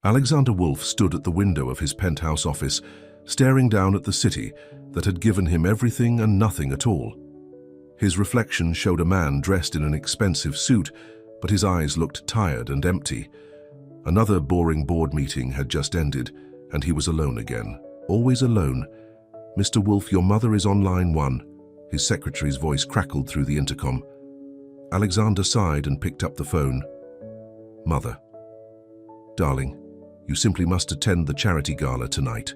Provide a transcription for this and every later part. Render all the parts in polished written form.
Alexander Wolf stood at the window of his penthouse office, staring down at the city that had given him everything and nothing at all. His reflection showed a man dressed in an expensive suit, but his eyes looked tired and empty. Another boring board meeting had just ended, and he was alone again. Always alone. "Mr. Wolf, your mother is on line 1. His secretary's voice crackled through the intercom. Alexander sighed and picked up the phone. "Mother." "Darling, you simply must attend the charity gala tonight."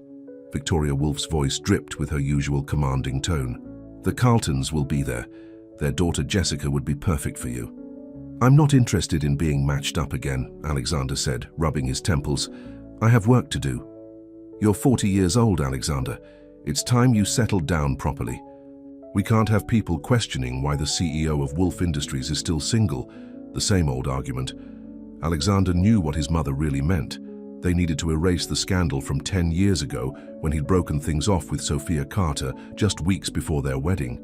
Victoria Wolf's voice dripped with her usual commanding tone. "The Carltons will be there. Their daughter Jessica would be perfect for you." "I'm not interested in being matched up again," Alexander said, rubbing his temples. "I have work to do." "You're 40 years old, Alexander. It's time you settled down properly. We can't have people questioning why the CEO of Wolf Industries is still single." The same old argument. Alexander knew what his mother really meant. They needed to erase the scandal from 10 years ago when he'd broken things off with Sophia Carter just weeks before their wedding.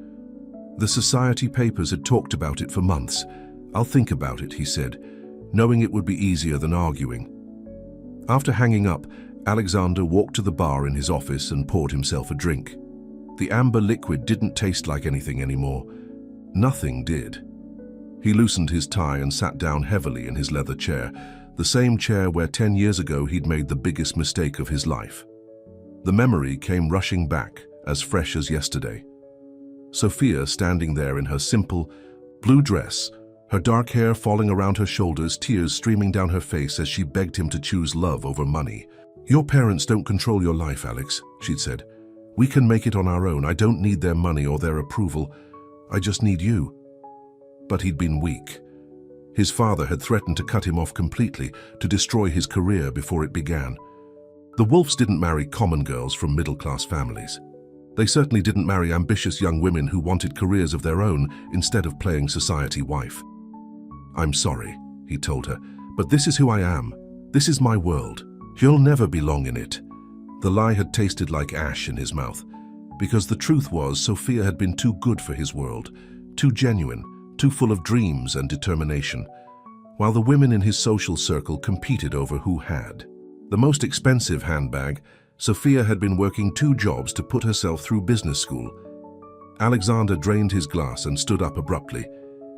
The society papers had talked about it for months. "I'll think about it," he said, knowing it would be easier than arguing. After hanging up, Alexander walked to the bar in his office and poured himself a drink. The amber liquid didn't taste like anything anymore. Nothing did. He loosened his tie and sat down heavily in his leather chair, the same chair where 10 years ago he'd made the biggest mistake of his life. The memory came rushing back, as fresh as yesterday. Sophia standing there in her simple, blue dress, her dark hair falling around her shoulders, tears streaming down her face as she begged him to choose love over money. "Your parents don't control your life, Alex," she'd said. "We can make it on our own. I don't need their money or their approval. I just need you." But he'd been weak. His father had threatened to cut him off completely, to destroy his career before it began. The Wolfs didn't marry common girls from middle-class families. They certainly didn't marry ambitious young women who wanted careers of their own instead of playing society wife. "I'm sorry," he told her, "but this is who I am. This is my world. You'll never belong in it." The lie had tasted like ash in his mouth, because the truth was Sophia had been too good for his world, too genuine, too full of dreams and determination, while the women in his social circle competed over who had the most expensive handbag. Sophia had been working 2 jobs to put herself through business school. Alexander drained his glass and stood up abruptly.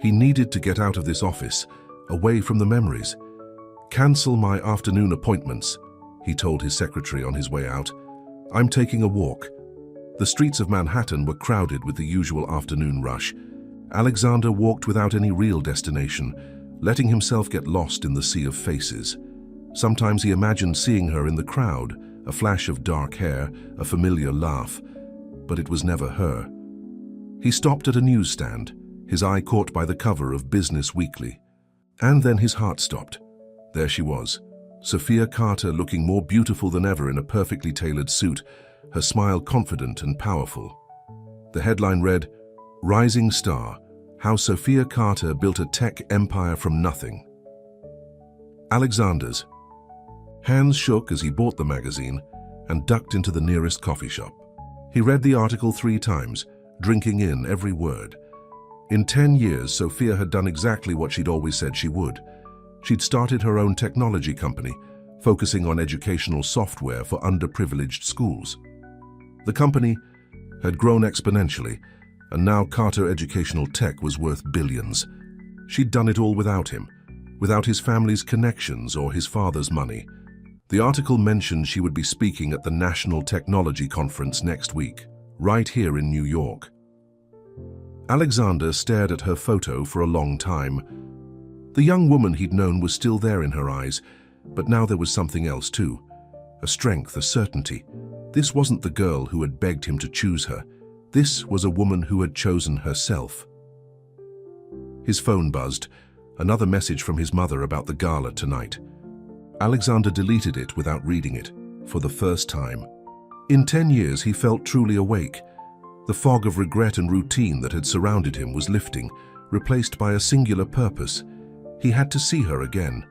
He needed to get out of this office, away from the memories. "Cancel my afternoon appointments," he told his secretary on his way out. "I'm taking a walk." The streets of Manhattan were crowded with the usual afternoon rush. Alexander walked without any real destination, letting himself get lost in the sea of faces. Sometimes he imagined seeing her in the crowd, a flash of dark hair, a familiar laugh, but it was never her. He stopped at a newsstand, his eye caught by the cover of Business Weekly. And then his heart stopped. There she was, Sophia Carter, looking more beautiful than ever in a perfectly tailored suit, her smile confident and powerful. The headline read, "Rising Star, How Sophia Carter Built a Tech Empire from Nothing." Alexander's hands shook as he bought the magazine and ducked into the nearest coffee shop. He read the article 3 times, drinking in every word. In 10 years, Sophia had done exactly what she'd always said she would. She'd started her own technology company, focusing on educational software for underprivileged schools. The company had grown exponentially, and now Carter Educational Tech was worth billions. She'd done it all without him, without his family's connections or his father's money. The article mentioned she would be speaking at the National Technology Conference next week, right here in New York. Alexander stared at her photo for a long time. The young woman he'd known was still there in her eyes, but now there was something else too. A strength, a certainty. This wasn't the girl who had begged him to choose her. This was a woman who had chosen herself. His phone buzzed, another message from his mother about the gala tonight. Alexander deleted it without reading it, for the first time. In 10 years, he felt truly awake. The fog of regret and routine that had surrounded him was lifting, replaced by a singular purpose. He had to see her again,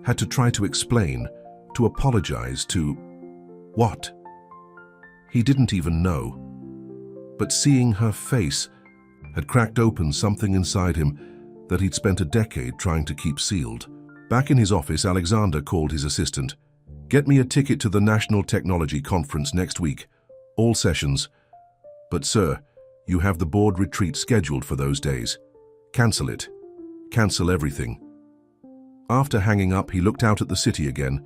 had to try to explain, to apologize, to... what? He didn't even know. But seeing her face had cracked open something inside him that he'd spent a decade trying to keep sealed. Back in his office, Alexander called his assistant. Get me a ticket to the National Technology Conference next week. All sessions. But sir, you have the board retreat scheduled for those days. Cancel it. Cancel everything. After hanging up, he looked out at the city again.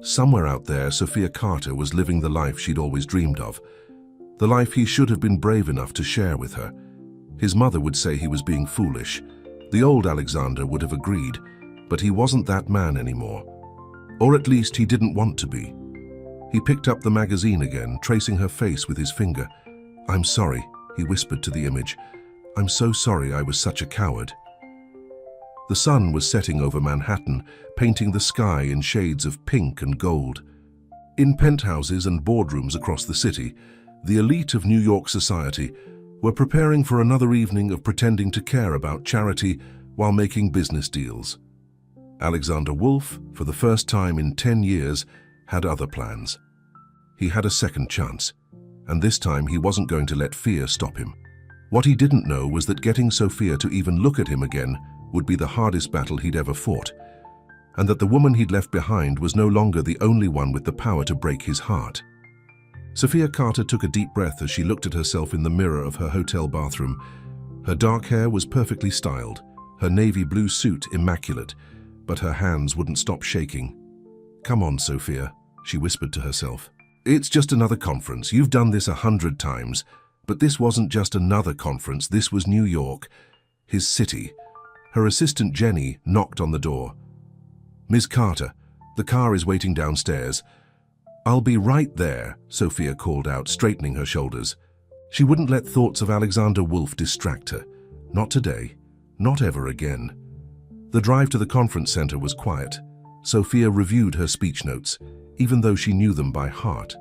Somewhere out there, Sophia Carter was living the life she'd always dreamed of. The life he should have been brave enough to share with her. His mother would say he was being foolish. The old Alexander would have agreed, but he wasn't that man anymore. Or at least he didn't want to be. He picked up the magazine again, tracing her face with his finger. "I'm sorry," he whispered to the image. "I'm so sorry I was such a coward." The sun was setting over Manhattan, painting the sky in shades of pink and gold. In penthouses and boardrooms across the city, the elite of New York society were preparing for another evening of pretending to care about charity while making business deals. Alexander Wolf, for the first time in 10 years, had other plans. He had a second chance, and this time he wasn't going to let fear stop him. What he didn't know was that getting Sophia to even look at him again would be the hardest battle he'd ever fought, and that the woman he'd left behind was no longer the only one with the power to break his heart. Sophia Carter took a deep breath as she looked at herself in the mirror of her hotel bathroom. Her dark hair was perfectly styled, her navy blue suit immaculate, but her hands wouldn't stop shaking. "Come on, Sophia," she whispered to herself. "It's just another conference. You've done this 100 times. But this wasn't just another conference. This was New York, his city." Her assistant Jenny knocked on the door. "Ms. Carter, the car is waiting downstairs." "I'll be right there," Sophia called out, straightening her shoulders. She wouldn't let thoughts of Alexander Wolf distract her. Not today. Not ever again. The drive to the conference center was quiet. Sophia reviewed her speech notes, even though she knew them by heart.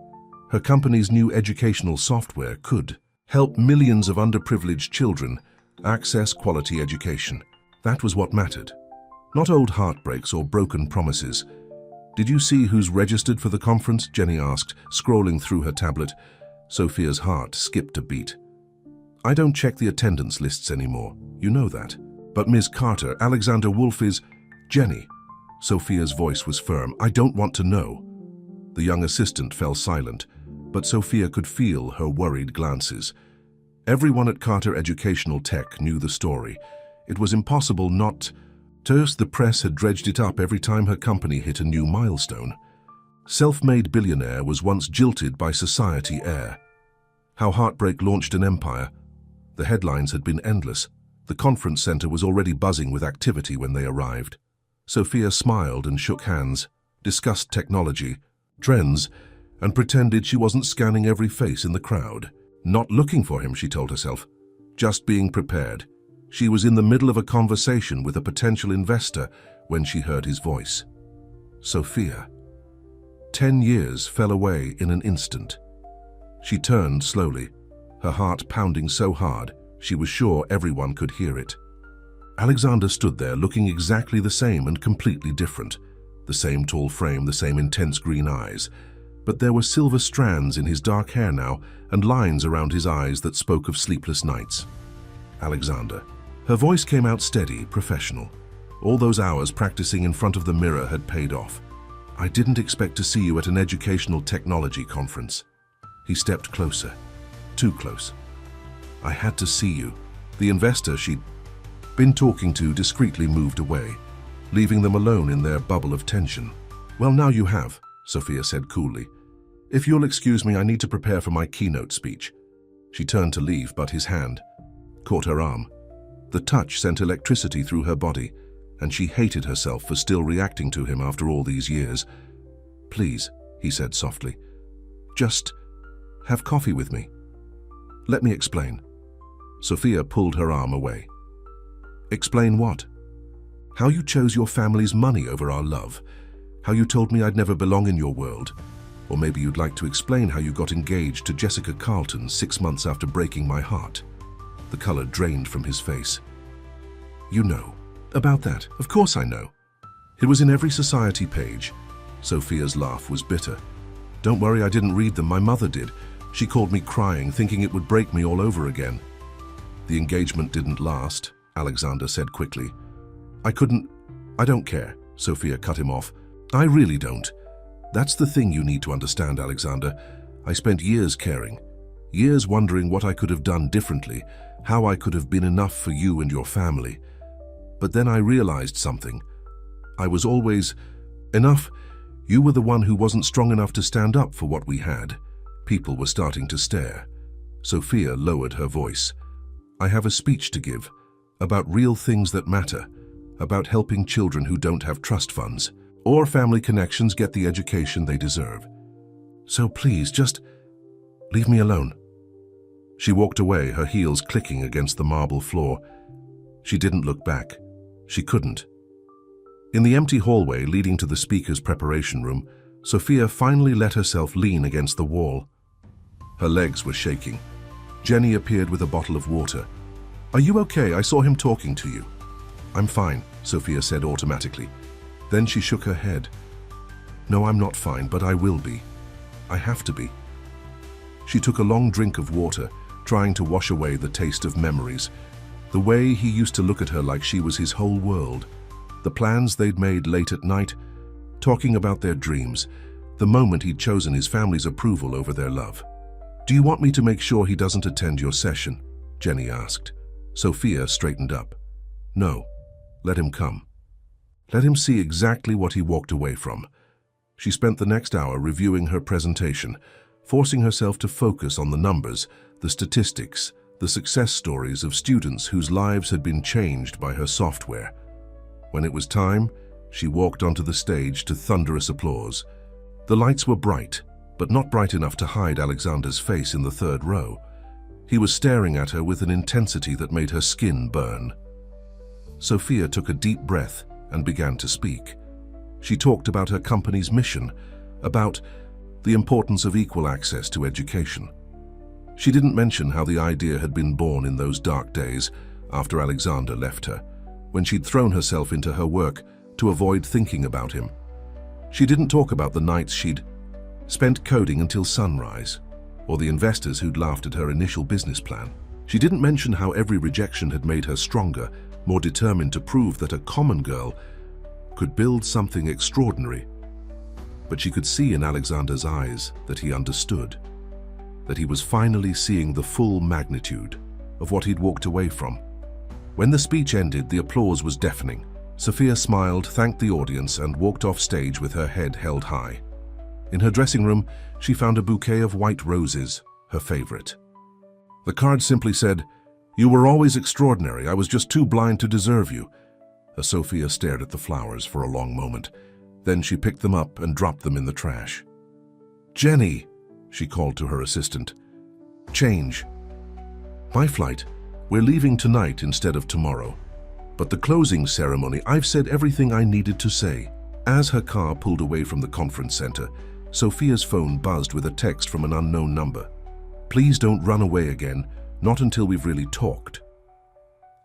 Her company's new educational software could help millions of underprivileged children access quality education. That was what mattered. Not old heartbreaks or broken promises. "Did you see who's registered for the conference?" Jenny asked, scrolling through her tablet. Sophia's heart skipped a beat. "I don't check the attendance lists anymore. You know that." "But Ms. Carter, Alexander Wolf is—" "Jenny." Sophia's voice was firm. "I don't want to know." The young assistant fell silent, but Sophia could feel her worried glances. Everyone at Carter Educational Tech knew the story. It was impossible not to. The press had dredged it up every time her company hit a new milestone. Self-made Billionaire was once jilted by society air. How heartbreak launched an empire. The headlines had been endless. The conference center was already buzzing with activity when they arrived. Sophia smiled and shook hands, discussed technology, trends, and pretended she wasn't scanning every face in the crowd. Not looking for him, she told herself. Just being prepared. She was in the middle of a conversation with a potential investor when she heard his voice. Sophia. 10 years fell away in an instant. She turned slowly, her heart pounding so hard she was sure everyone could hear it. Alexander stood there looking exactly the same and completely different. The same tall frame, the same intense green eyes. But there were silver strands in his dark hair now and lines around his eyes that spoke of sleepless nights. Alexander. Her voice came out steady, professional. All those hours practicing in front of the mirror had paid off. I didn't expect to see you at an educational technology conference. He stepped closer. Too close. I had to see you. The investor she'd been talking to discreetly moved away, leaving them alone in their bubble of tension. Well, now you have, Sophia said coolly. If you'll excuse me, I need to prepare for my keynote speech. She turned to leave, but his hand caught her arm. The touch sent electricity through her body, and she hated herself for still reacting to him after all these years. Please, he said softly, just have coffee with me. Let me explain. Sophia pulled her arm away. Explain what? How you chose your family's money over our love. How you told me I'd never belong in your world. Or maybe you'd like to explain how you got engaged to Jessica Carlton 6 months after breaking my heart. The color drained from his face. You know about that. Of course I know. It was in every society page. Sophia's laugh was bitter. Don't worry, I didn't read them. My mother did. She called me crying, thinking it would break me all over again. The engagement didn't last, Alexander said quickly. I don't care, Sophia cut him off. I really don't. That's the thing you need to understand, Alexander. I spent years caring, years wondering what I could have done differently, how I could have been enough for you and your family. But then I realized something. I was always enough. You were the one who wasn't strong enough to stand up for what we had. People were starting to stare. Sophia lowered her voice. I have a speech to give, about real things that matter, about helping children who don't have trust funds or family connections get the education they deserve. So please, just leave me alone. She walked away, her heels clicking against the marble floor. She didn't look back. She couldn't. In the empty hallway leading to the speaker's preparation room, Sophia finally let herself lean against the wall. Her legs were shaking. Jenny appeared with a bottle of water. Are you okay? I saw him talking to you. I'm fine, Sophia said automatically. Then she shook her head. No, I'm not fine, but I will be. I have to be. She took a long drink of water, trying to wash away the taste of memories. The way he used to look at her like she was his whole world. The plans they'd made late at night, talking about their dreams, the moment he'd chosen his family's approval over their love. Do you want me to make sure he doesn't attend your session? Jenny asked. Sophia straightened up. No, let him come. Let him see exactly what he walked away from. She spent the next hour reviewing her presentation, forcing herself to focus on the numbers, the statistics, the success stories of students whose lives had been changed by her software. When it was time, she walked onto the stage to thunderous applause. The lights were bright, but not bright enough to hide Alexander's face in the third row. He was staring at her with an intensity that made her skin burn. Sophia took a deep breath and began to speak. She talked about her company's mission, about the importance of equal access to education. She didn't mention how the idea had been born in those dark days after Alexander left her, when she'd thrown herself into her work to avoid thinking about him. She didn't talk about the nights she'd spent coding until sunrise, or the investors who'd laughed at her initial business plan. She didn't mention how every rejection had made her stronger, more determined to prove that a common girl could build something extraordinary. But she could see in Alexander's eyes that he understood, that he was finally seeing the full magnitude of what he'd walked away from. When the speech ended, the applause was deafening. Sophia smiled, thanked the audience, and walked off stage with her head held high. In her dressing room, she found a bouquet of white roses, her favorite. The card simply said, "You were always extraordinary. I was just too blind to deserve you." Sophia stared at the flowers for a long moment. Then she picked them up and dropped them in the trash. "Jenny," she called to her assistant. "Change. My flight. We're leaving tonight instead of tomorrow. But the closing ceremony, I've said everything I needed to say." As her car pulled away from the conference center, Sophia's phone buzzed with a text from an unknown number. "Please don't run away again, not until we've really talked.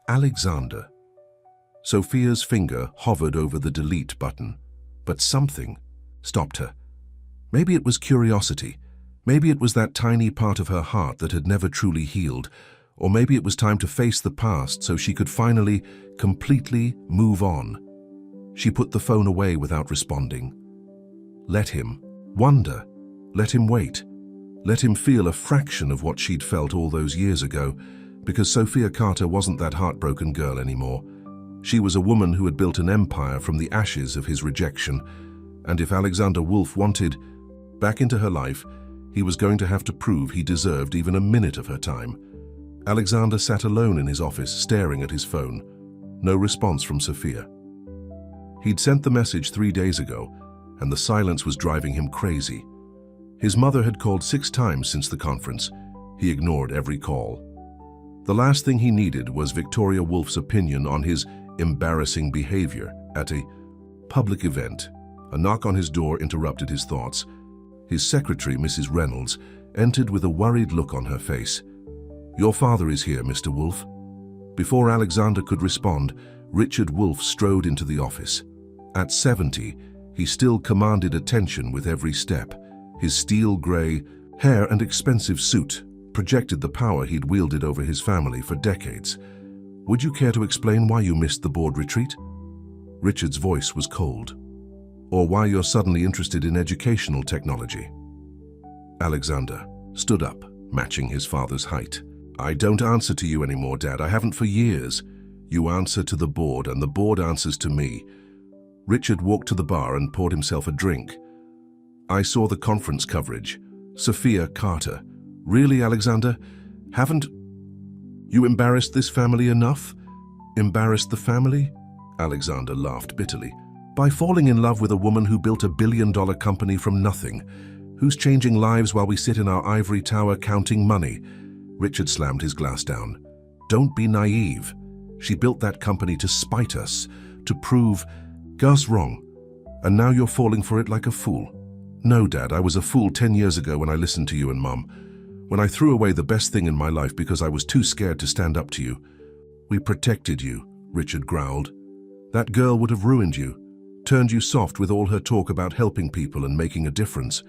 Alexander." Sophia's finger hovered over the delete button, but something stopped her. Maybe it was curiosity. Maybe it was that tiny part of her heart that had never truly healed. Or maybe it was time to face the past so she could finally, completely move on. She put the phone away without responding. Let him wonder. Let him wait. Let him feel a fraction of what she'd felt all those years ago, because Sophia Carter wasn't that heartbroken girl anymore. She was a woman who had built an empire from the ashes of his rejection, and if Alexander Wolf wanted back into her life, he was going to have to prove he deserved even a minute of her time. Alexander sat alone in his office, staring at his phone. No response from Sophia. He'd sent the message 3 days ago, and the silence was driving him crazy. His mother had called 6 times since the conference. He ignored every call. The last thing he needed was Victoria Woolf's opinion on his embarrassing behavior at a public event. A knock on his door interrupted his thoughts. His secretary, Mrs. Reynolds, entered with a worried look on her face. "Your father is here, Mr. Wolf." Before Alexander could respond, Richard Wolf strode into the office. At 70, he still commanded attention with every step. His steel gray hair and expensive suit projected the power he'd wielded over his family for decades. "Would you care to explain why you missed the board retreat?" Richard's voice was cold. or why you're suddenly interested in educational technology. Alexander stood up, matching his father's height. I don't answer to you anymore, Dad. I haven't for years. You answer to the board, and the board answers to me. Richard walked to the bar and poured himself a drink. I saw the conference coverage. Sophia Carter. Really, Alexander? Haven't you embarrassed this family enough? Embarrassed the family? Alexander laughed bitterly. By falling in love with a woman who built a billion-dollar company from nothing, who's changing lives while we sit in our ivory tower counting money. Richard slammed his glass down. Don't be naive. She built that company to spite us, to prove Gus wrong. And now you're falling for it like a fool. No, Dad, I was a fool 10 years ago when I listened to you and Mom. When I threw away the best thing in my life because I was too scared to stand up to you. We protected you, Richard growled. That girl would have ruined you, turned you soft with all her talk about helping people and making a difference.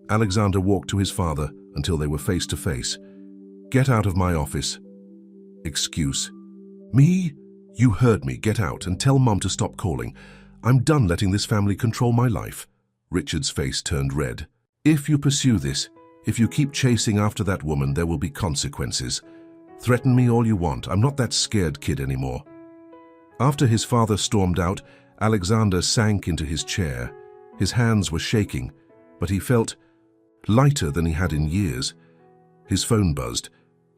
Alexander walked to his father until they were face to face. Get out of my office. Excuse. Me? You heard me. Get out and tell Mom to stop calling. I'm done letting this family control my life. Richard's face turned red. If you pursue this, if you keep chasing after that woman, there will be consequences. Threaten me all you want. I'm not that scared kid anymore. After his father stormed out, Alexander sank into his chair. His hands were shaking, but he felt lighter than he had in years. His phone buzzed.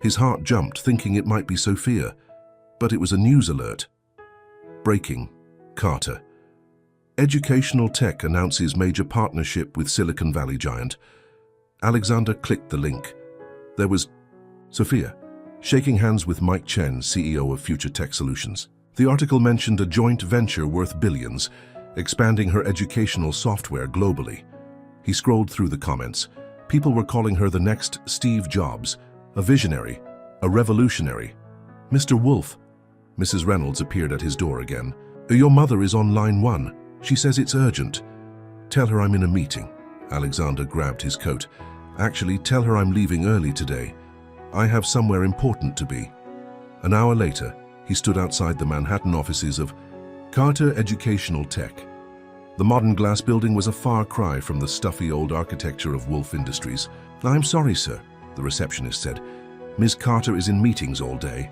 His heart jumped, thinking it might be Sophia, but it was a news alert. Breaking. Carter. Educational Tech announces major partnership with Silicon Valley giant. Alexander clicked the link. There was Sophia, shaking hands with Mike Chen, CEO of Future Tech Solutions. The article mentioned a joint venture worth billions, expanding her educational software globally. He scrolled through the comments. People were calling her the next Steve Jobs, a visionary, a revolutionary. Mr. Wolf. Mrs. Reynolds appeared at his door again. Your mother is on line 1. She says it's urgent. Tell her I'm in a meeting. Alexander grabbed his coat. Actually, tell her I'm leaving early today. I have somewhere important to be. An hour later, he stood outside the Manhattan offices of Carter Educational Tech. The modern glass building was a far cry from the stuffy old architecture of Wolf Industries. I'm sorry, sir, the receptionist said. Ms. Carter is in meetings all day.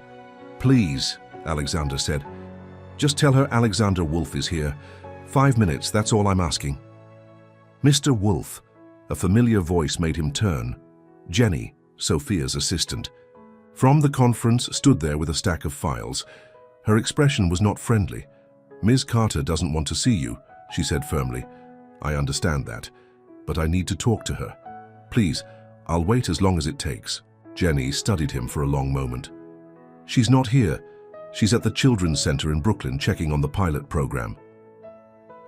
Please, Alexander said. Just tell her Alexander Wolf is here. 5 minutes, that's all I'm asking. Mr. Wolf. A familiar voice made him turn. Jenny, Sophia's assistant, from the conference, stood there with a stack of files. Her expression was not friendly. Ms. Carter doesn't want to see you, she said firmly. I understand that, but I need to talk to her. Please, I'll wait as long as it takes. Jenny studied him for a long moment. She's not here. She's at the Children's Center in Brooklyn checking on the pilot program.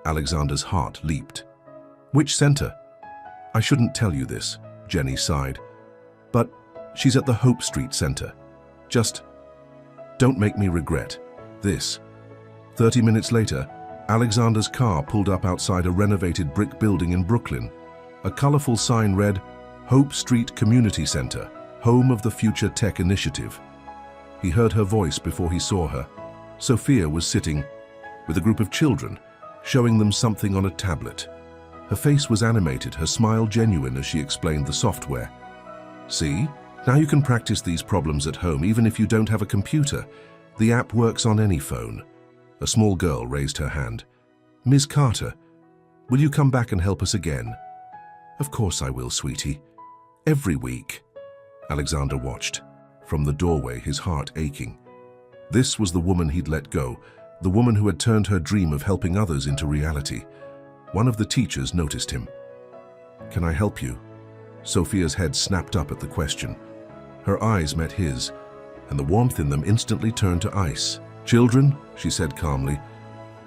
Alexander's heart leaped. Which center? I shouldn't tell you this, Jenny sighed. But she's at the Hope Street Center. Just don't make me regret this. 30 minutes later, Alexander's car pulled up outside a renovated brick building in Brooklyn. A colorful sign read, Hope Street Community Center, home of the Future Tech Initiative. He heard her voice before he saw her. Sophia was sitting with a group of children, showing them something on a tablet. Her face was animated, her smile genuine as she explained the software. See? Now you can practice these problems at home even if you don't have a computer. The app works on any phone. A small girl raised her hand. Ms. Carter, will you come back and help us again? Of course I will, sweetie. Every week. Alexander watched. From the doorway, his heart aching. This was the woman he'd let go, the woman who had turned her dream of helping others into reality. One of the teachers noticed him. Can I help you? Sophia's head snapped up at the question. Her eyes met his, and the warmth in them instantly turned to ice. Children, she said calmly,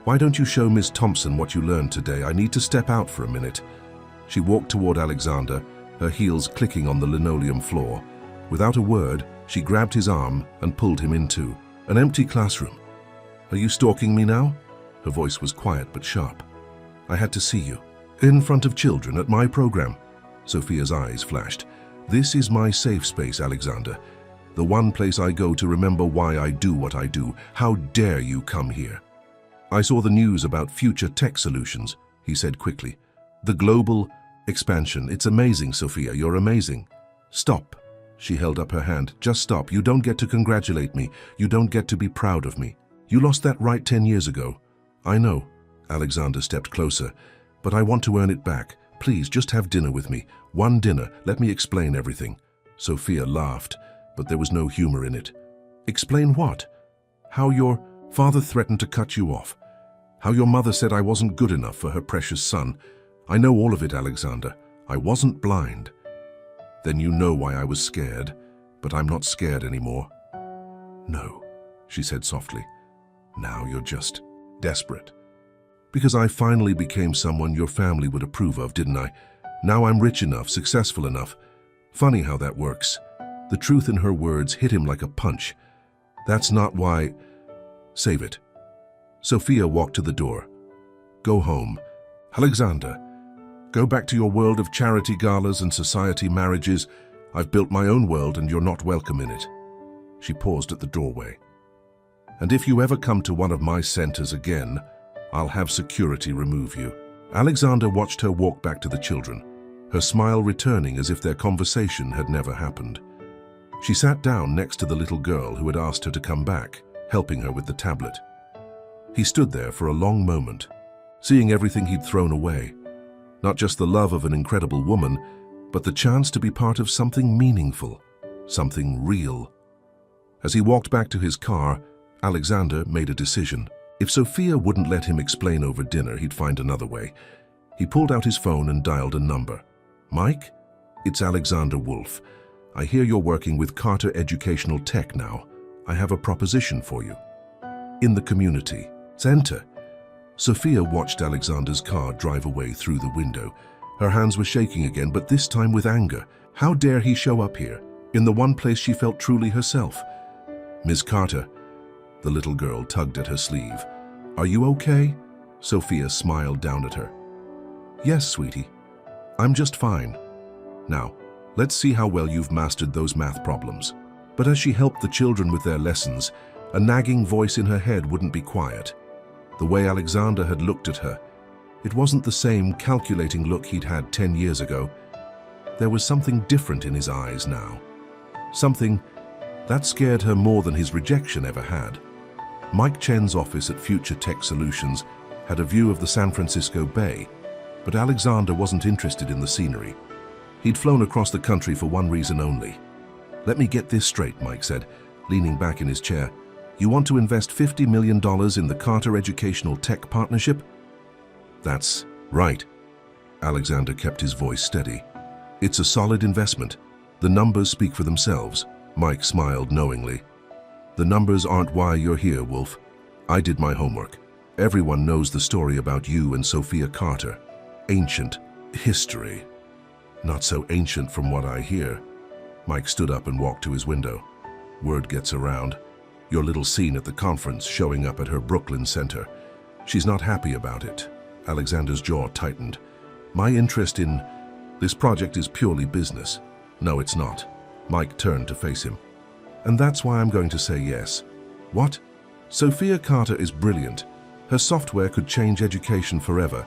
why don't you show Miss Thompson what you learned today? I need to step out for a minute. She walked toward Alexander, her heels clicking on the linoleum floor. Without a word, she grabbed his arm and pulled him into an empty classroom. Are you stalking me now? Her voice was quiet but sharp. I had to see you. In front of children at my program. Sophia's eyes flashed. This is my safe space, Alexander. The one place I go to remember why I do what I do. How dare you come here? I saw the news about Future Tech Solutions. he said quickly. "The global expansion. It's amazing, Sophia. You're amazing." "Stop." She held up her hand. "Just stop. You don't get to congratulate me. You don't get to be proud of me. You lost that right 10 years ago." "I know." Alexander stepped closer. "But I want to earn it back. Please, just have dinner with me. One dinner. Let me explain everything." Sophia laughed, but there was no humor in it. "Explain what?" "How your father threatened to cut you off. How your mother said I wasn't good enough for her precious son. I know all of it, Alexander. I wasn't blind." "Then you know why I was scared, but I'm not scared anymore." "No," she said softly. "Now you're just desperate." "Because I finally became someone your family would approve of, didn't I? Now I'm rich enough, successful enough. Funny how that works." The truth in her words hit him like a punch. "That's not why—" "Save it." Sophia walked to the door. "Go home. Alexander, go back to your world of charity galas and society marriages. I've built my own world and you're not welcome in it." She paused at the doorway. "And if you ever come to one of my centers again, I'll have security remove you." Alexander watched her walk back to the children, her smile returning as if their conversation had never happened. She sat down next to the little girl who had asked her to come back, helping her with the tablet. He stood there for a long moment, seeing everything he'd thrown away. Not just the love of an incredible woman, but the chance to be part of something meaningful, something real. As he walked back to his car, Alexander made a decision. If Sophia wouldn't let him explain over dinner, he'd find another way. He pulled out his phone and dialed a number. "Mike? It's Alexander Wolf. I hear you're working with Carter Educational Tech now. I have a proposition for you." "In the community center." Sophia watched Alexander's car drive away through the window. Her hands were shaking again, but this time with anger. How dare he show up here, in the one place she felt truly herself? "Ms. Carter." The little girl tugged at her sleeve. "Are you okay?" Sophia smiled down at her. "Yes, sweetie. I'm just fine. Now, let's see how well you've mastered those math problems." But as she helped the children with their lessons, a nagging voice in her head wouldn't be quiet. The way Alexander had looked at her, it wasn't the same calculating look he'd had 10 years ago. There was something different in his eyes now. Something that scared her more than his rejection ever had. Mike Chen's office at Future Tech Solutions had a view of the San Francisco Bay, but Alexander wasn't interested in the scenery. He'd flown across the country for one reason only. "Let me get this straight," Mike said, leaning back in his chair. "You want to invest $50 million in the Carter Educational Tech Partnership?" "That's right." Alexander kept his voice steady. "It's a solid investment. The numbers speak for themselves." Mike smiled knowingly. "The numbers aren't why you're here, Wolf. I did my homework. Everyone knows the story about you and Sophia Carter. Ancient history. Not so ancient from what I hear." Mike stood up and walked to his window. "Word gets around. Your little scene at the conference showing up at her Brooklyn center. She's not happy about it." Alexander's jaw tightened. "My interest in this project is purely business." "No, it's not." Mike turned to face him. "And that's why I'm going to say yes." "What?" "Sophia Carter is brilliant. Her software could change education forever.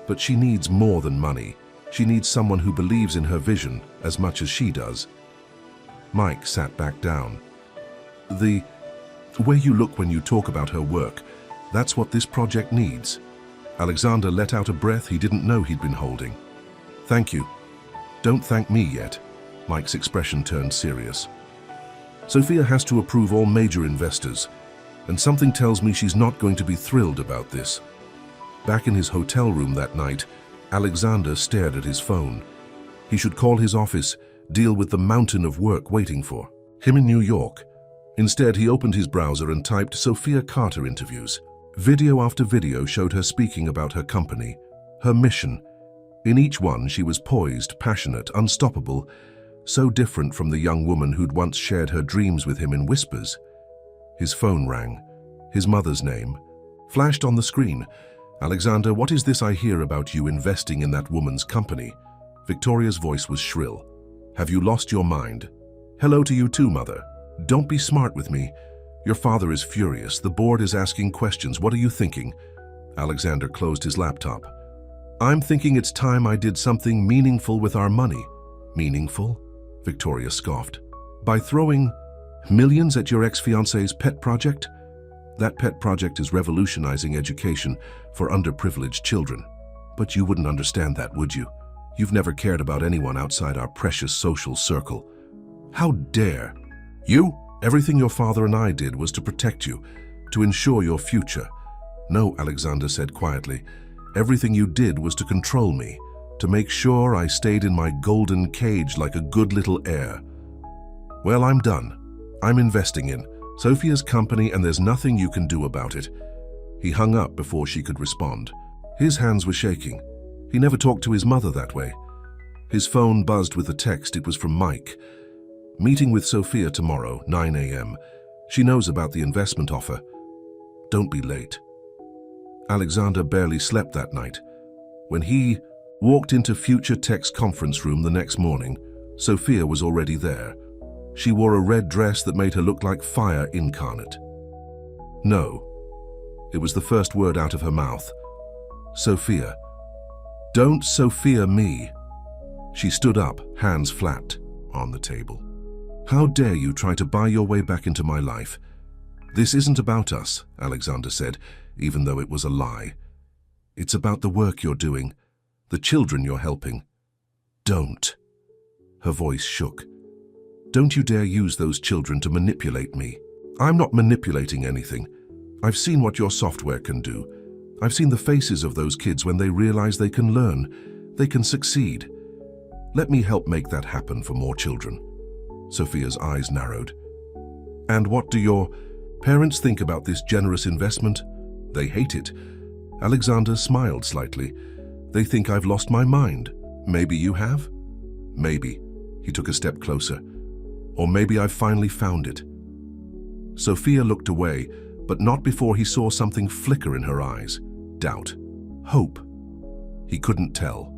But she needs more than money. She needs someone who believes in her vision as much as she does." Mike sat back down. The way you look when you talk about her work, that's what this project needs." Alexander let out a breath he didn't know he'd been holding. "Thank you." "Don't thank me yet." Mike's expression turned serious. "Sophia has to approve all major investors, and something tells me she's not going to be thrilled about this." Back in his hotel room that night, Alexander stared at his phone. He should call his office, deal with the mountain of work waiting for him in New York. Instead, he opened his browser and typed Sophia Carter interviews. Video after video showed her speaking about her company, her mission. In each one, she was poised, passionate, unstoppable, so different from the young woman who'd once shared her dreams with him in whispers. His phone rang. His mother's name flashed on the screen. "Alexander, what is this I hear about you investing in that woman's company?" Victoria's voice was shrill. "Have you lost your mind?" "Hello to you too, Mother. Don't be smart with me. Your father is furious. The board is asking questions. What are you thinking?" Alexander closed his laptop. I'm thinking it's time I did something meaningful with our money. Meaningful? Victoria scoffed. By throwing millions at your ex-fiancé's pet project? That pet project is revolutionizing education for underprivileged children. But you wouldn't understand that, would you? You've never cared about anyone outside our precious social circle. How dare you? Everything your father and I did was to protect you, to ensure your future. No, Alexander said quietly. Everything you did was to control me, to make sure I stayed in my golden cage like a good little heir. Well, I'm done. I'm investing in Sophia's company, and there's nothing you can do about it. He hung up before she could respond. His hands were shaking. He never talked to his mother that way. His phone buzzed with a text. It was from Mike. Meeting with Sophia tomorrow, 9 a.m. She knows about the investment offer. Don't be late. Alexander barely slept that night. When he walked into Future Tech's conference room the next morning, Sophia was already there. She wore a red dress that made her look like fire incarnate. No. It was the first word out of her mouth. Sophia. Don't Sophia me. She stood up, hands flat on the table. How dare you try to buy your way back into my life? This isn't about us, Alexander said, even though it was a lie. It's about the work you're doing, the children you're helping. Don't. Her voice shook. Don't you dare use those children to manipulate me. I'm not manipulating anything. I've seen what your software can do. I've seen the faces of those kids when they realize they can learn, they can succeed. Let me help make that happen for more children. Sophia's eyes narrowed. And what do your parents think about this generous investment? They hate it. Alexander smiled slightly. They think I've lost my mind. Maybe you have? Maybe. He took a step closer. Or maybe I've finally found it. Sophia looked away, but not before he saw something flicker in her eyes. Doubt. Hope. He couldn't tell.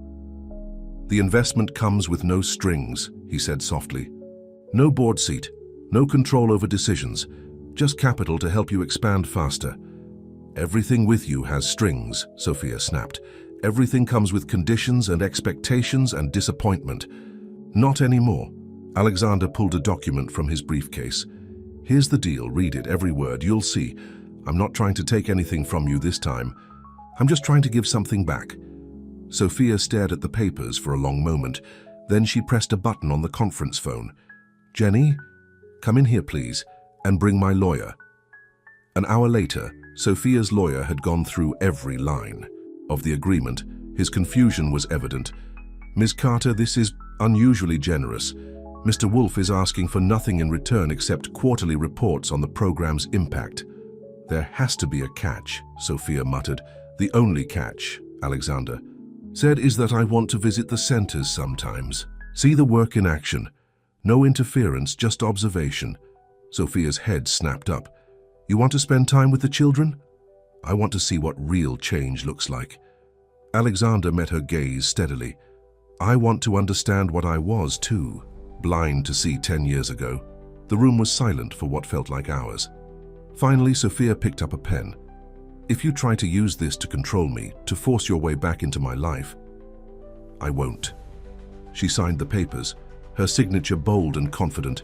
The investment comes with no strings, he said softly. No board seat, no control over decisions, just capital to help you expand faster. Everything with you has strings, Sophia snapped. Everything comes with conditions and expectations and disappointment. Not anymore. Alexander pulled a document from his briefcase. Here's the deal, read it, every word, you'll see. I'm not trying to take anything from you this time. I'm just trying to give something back. Sophia stared at the papers for a long moment. Then she pressed a button on the conference phone. Jenny, come in here please, and bring my lawyer. An hour later, Sophia's lawyer had gone through every line of the agreement. His confusion was evident. Ms. Carter, this is unusually generous. Mr. Wolf is asking for nothing in return except quarterly reports on the program's impact. There has to be a catch, Sophia muttered. The only catch, Alexander said, is that I want to visit the centers sometimes. See the work in action. No interference, just observation. Sophia's head snapped up. You want to spend time with the children? I want to see what real change looks like. Alexander met her gaze steadily. I want to understand what I was too, blind to see 10 years ago. The room was silent for what felt like hours. Finally, Sophia picked up a pen. If you try to use this to control me, to force your way back into my life, I won't. She signed the papers, her signature bold and confident.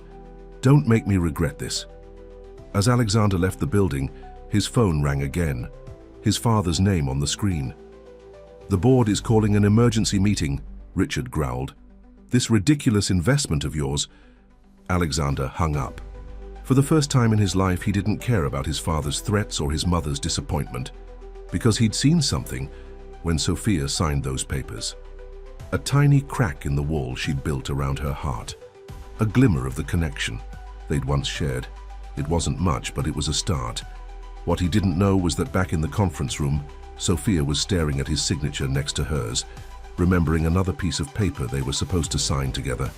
Don't make me regret this. As Alexander left the building, his phone rang again, his father's name on the screen. The board is calling an emergency meeting, Richard growled. This ridiculous investment of yours. Alexander hung up. For the first time in his life, he didn't care about his father's threats or his mother's disappointment, because he'd seen something when Sophia signed those papers. A tiny crack in the wall she'd built around her heart. A glimmer of the connection they'd once shared. It wasn't much, but it was a start. What he didn't know was that back in the conference room, Sophia was staring at his signature next to hers, remembering another piece of paper they were supposed to sign together.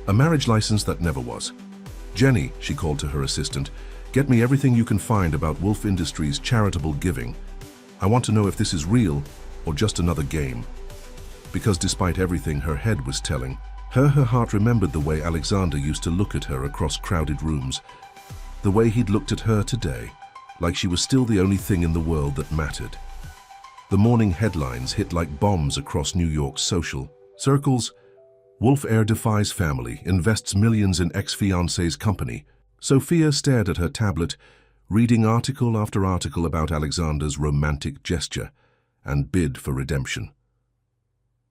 A marriage license that never was. Jenny, she called to her assistant, get me everything you can find about Wolf Industries' charitable giving. I want to know if this is real or just another game. Because despite everything her head was telling, her heart remembered the way Alexander used to look at her across crowded rooms. The way he'd looked at her today, like she was still the only thing in the world that mattered. The morning headlines hit like bombs across New York's social circles. Wolf heir defies family, invests millions in ex-fiancé's company. Sophia stared at her tablet, reading article after article about Alexander's romantic gesture and bid for redemption.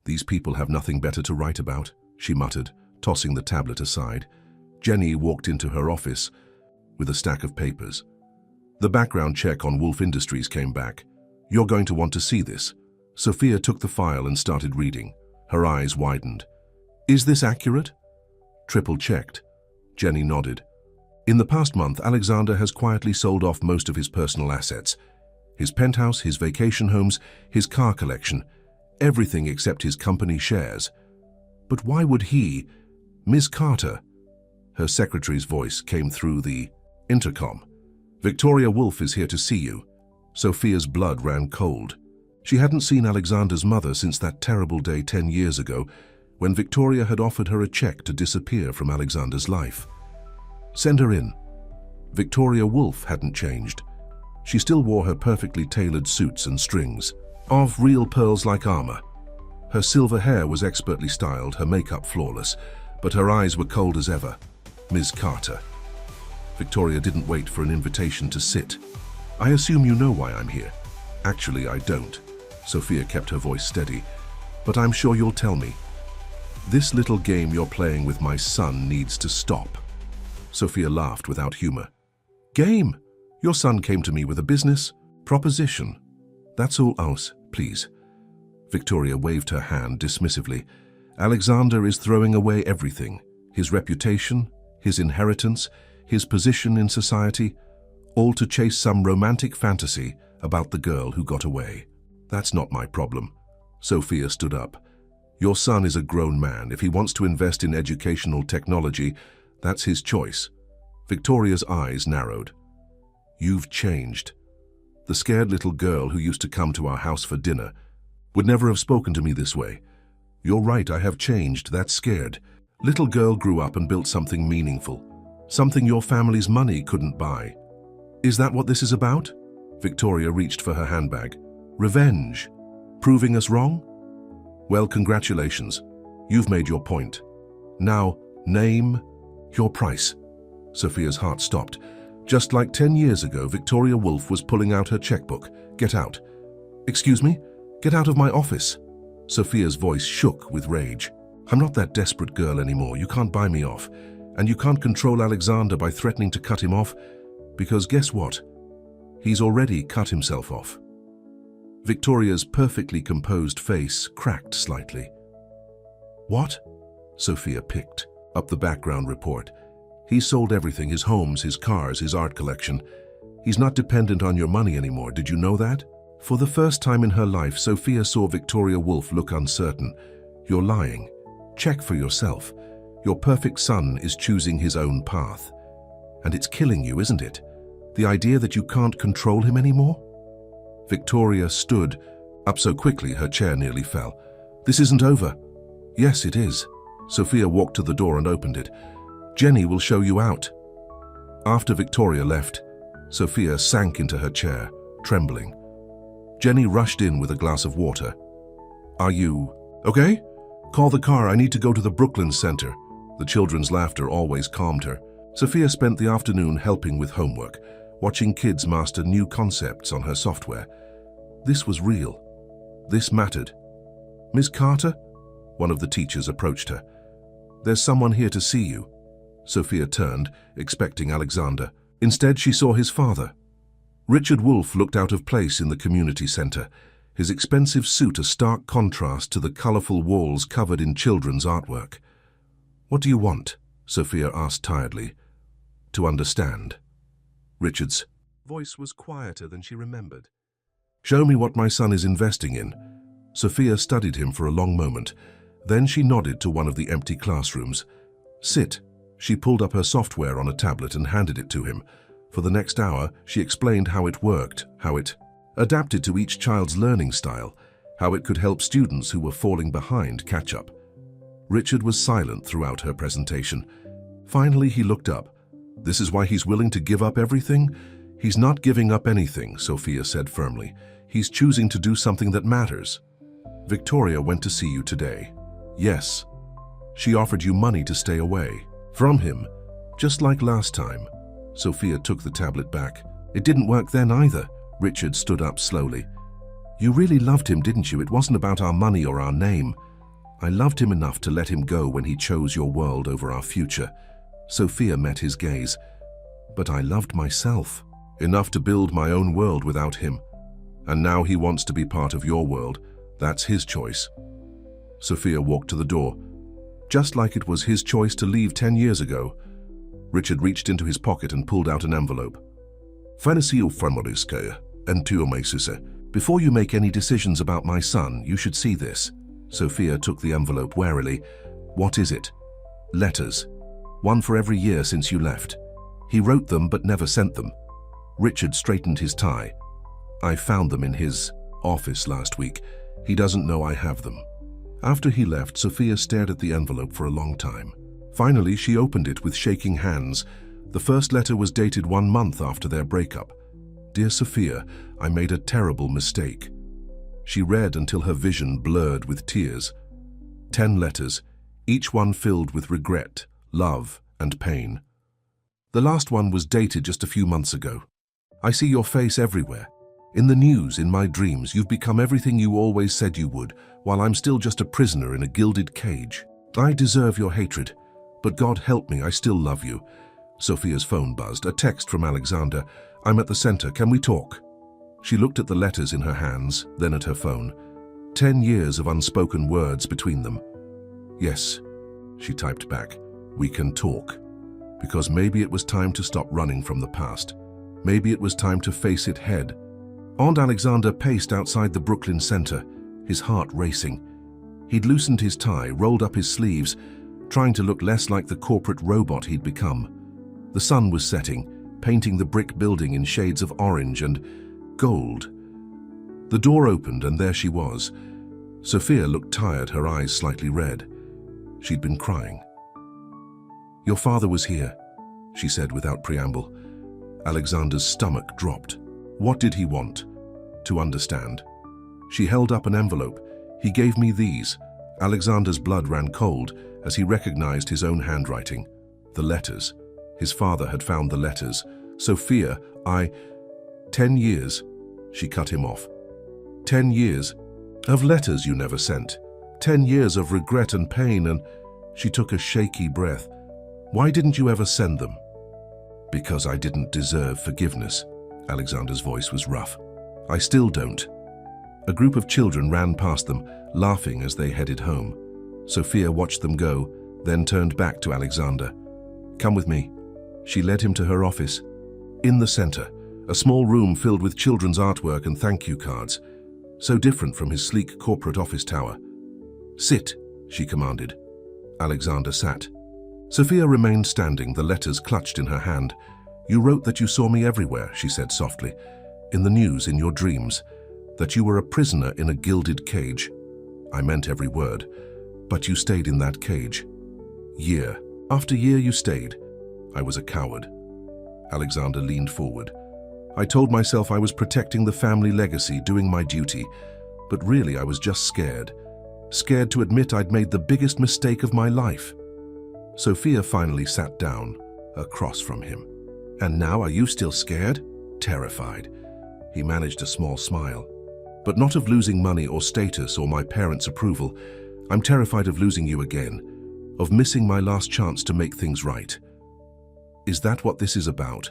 "These people have nothing better to write about," she muttered, tossing the tablet aside. Jenny walked into her office with a stack of papers. The background check on Wolf Industries came back. "You're going to want to see this." Sophia took the file and started reading. Her eyes widened. "Is this accurate?" "Triple-checked." Jenny nodded. "In the past month, Alexander has quietly sold off most of his personal assets. His penthouse, his vacation homes, his car collection, everything except his company shares. But why would he? Ms. Carter." Her secretary's voice came through the intercom. "Victoria Wolf is here to see you." Sophia's blood ran cold. She hadn't seen Alexander's mother since that terrible day 10 years ago, when Victoria had offered her a check to disappear from Alexander's life. "Send her in." Victoria Wolf hadn't changed. She still wore her perfectly tailored suits and strings, of real pearls like armor. Her silver hair was expertly styled, her makeup flawless, but her eyes were cold as ever. "Ms. Carter." Victoria didn't wait for an invitation to sit. "I assume you know why I'm here." "Actually, I don't." Sophia kept her voice steady. "But I'm sure you'll tell me. This little game you're playing with my son needs to stop." Sophia laughed without humor. "Game? Your son came to me with a business proposition. That's all else, please." Victoria waved her hand dismissively. "Alexander is throwing away everything. His reputation, his inheritance, his position in society, all to chase some romantic fantasy about the girl who got away. That's not my problem." Sophia stood up. "Your son is a grown man. If he wants to invest in educational technology, that's his choice." Victoria's eyes narrowed. "You've changed. The scared little girl who used to come to our house for dinner would never have spoken to me this way. You're right, I have changed. That scared little girl grew up and built something meaningful, something your family's money couldn't buy. Is that what this is about?" Victoria reached for her handbag. "Revenge? Proving us wrong? Well, congratulations. You've made your point. Now, name your price." Sophia's heart stopped. Just like 10 years ago, Victoria Wolf was pulling out her checkbook. "Get out." "Excuse me? Get out of my office." Sophia's voice shook with rage. "I'm not that desperate girl anymore. You can't buy me off. And you can't control Alexander by threatening to cut him off, because guess what? He's already cut himself off." Victoria's perfectly composed face cracked slightly. "What?" Sophia picked up the background report. "He sold everything, his homes, his cars, his art collection. He's not dependent on your money anymore. Did you know that?" For the first time in her life, Sophia saw Victoria Wolf look uncertain. "You're lying. Check for yourself. Your perfect son is choosing his own path. And it's killing you, isn't it? The idea that you can't control him anymore?" Victoria stood up so quickly her chair nearly fell. "This isn't over." "Yes, it is." Sophia walked to the door and opened it. "Jenny will show you out." After Victoria left, Sophia sank into her chair, trembling. Jenny rushed in with a glass of water. "Are you okay? Call the car. I need to go to the Brooklyn Center." The children's laughter always calmed her. Sophia spent the afternoon helping with homework, watching kids master new concepts on her software. This was real. This mattered. "Ms. Carter?" One of the teachers approached her. "There's someone here to see you." Sophia turned, expecting Alexander. Instead, she saw his father. Richard Wolf looked out of place in the community center, his expensive suit a stark contrast to the colorful walls covered in children's artwork. "What do you want?" Sophia asked tiredly. "To understand." Richard's voice was quieter than she remembered. "Show me what my son is investing in." Sophia studied him for a long moment. Then she nodded to one of the empty classrooms. "Sit." She pulled up her software on a tablet and handed it to him. For the next hour, she explained how it worked, how it adapted to each child's learning style, how it could help students who were falling behind catch up. Richard was silent throughout her presentation. Finally, he looked up. "This is why he's willing to give up everything?" "He's not giving up anything," Sophia said firmly. He's choosing to do something that matters. Victoria went to see you today. Yes. She offered you money to stay away from him, just like last time. Sophia took the tablet back. It didn't work then either. Richard stood up slowly. You really loved him, didn't you? It wasn't about our money or our name. I loved him enough to let him go when he chose your world over our future. Sophia met his gaze. But I loved myself enough to build my own world without him. And now he wants to be part of your world. That's his choice. Sophia walked to the door, just like it was his choice to leave 10 years ago. Richard reached into his pocket and pulled out an envelope. Before you make any decisions about my son, you should see this. Sophia took the envelope warily. What is it? Letters. One for every year since you left. He wrote them but never sent them. Richard straightened his tie. I found them in his office last week. He doesn't know I have them. After he left, Sophia stared at the envelope for a long time. Finally, she opened it with shaking hands. The first letter was dated 1 month after their breakup. Dear Sophia, I made a terrible mistake. She read until her vision blurred with tears. 10 letters, each one filled with regret, love, and pain. The last one was dated just a few months ago. I see your face everywhere. In the news, in my dreams, you've become everything you always said you would, while I'm still just a prisoner in a gilded cage. I deserve your hatred, but God help me, I still love you. Sophia's phone buzzed, a text from Alexander. I'm at the center, can we talk? She looked at the letters in her hands, then at her phone. 10 years of unspoken words between them. Yes, she typed back, we can talk. Because maybe it was time to stop running from the past. Maybe it was time to face it head. Aunt Alexander paced outside the Brooklyn Center, his heart racing. He'd loosened his tie, rolled up his sleeves, trying to look less like the corporate robot he'd become. The sun was setting, painting the brick building in shades of orange and gold. The door opened and there she was. Sophia looked tired, her eyes slightly red. She'd been crying. Your father was here, she said without preamble. Alexander's stomach dropped. What did he want? To understand. She held up an envelope. He gave me these. Alexander's blood ran cold as he recognized his own handwriting. The letters. His father had found the letters. Sophia, 10 years. She cut him off. 10 years of letters you never sent. 10 years of regret and pain, and she took a shaky breath. Why didn't you ever send them? Because I didn't deserve forgiveness. Alexander's voice was rough. I still don't. A group of children ran past them, laughing as they headed home. Sophia watched them go, then turned back to Alexander. Come with me. She led him to her office. In the center, a small room filled with children's artwork and thank you cards, so different from his sleek corporate office tower. Sit, she commanded. Alexander sat. Sophia remained standing, the letters clutched in her hand. You wrote that you saw me everywhere, she said softly. In the news, in your dreams. That you were a prisoner in a gilded cage. I meant every word. But you stayed in that cage. Year after year you stayed. I was a coward. Alexander leaned forward. I told myself I was protecting the family legacy, doing my duty. But really I was just scared. Scared to admit I'd made the biggest mistake of my life. Sophia finally sat down, across from him. And now are you still scared? Terrified. He managed a small smile. But not of losing money or status or my parents' approval. I'm terrified of losing you again, of missing my last chance to make things right. Is that what this is about?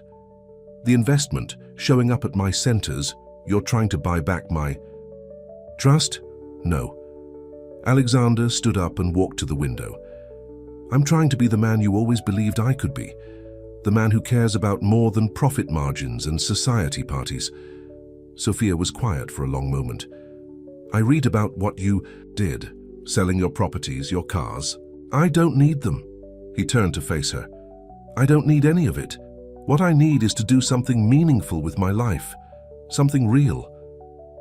The investment, showing up at my centers, you're trying to buy back my trust? No. Alexander stood up and walked to the window. I'm trying to be the man you always believed I could be. The man who cares about more than profit margins and society parties. Sophia was quiet for a long moment. I read about what you did, selling your properties, your cars. I don't need them. He turned to face her. I don't need any of it. What I need is to do something meaningful with my life, something real.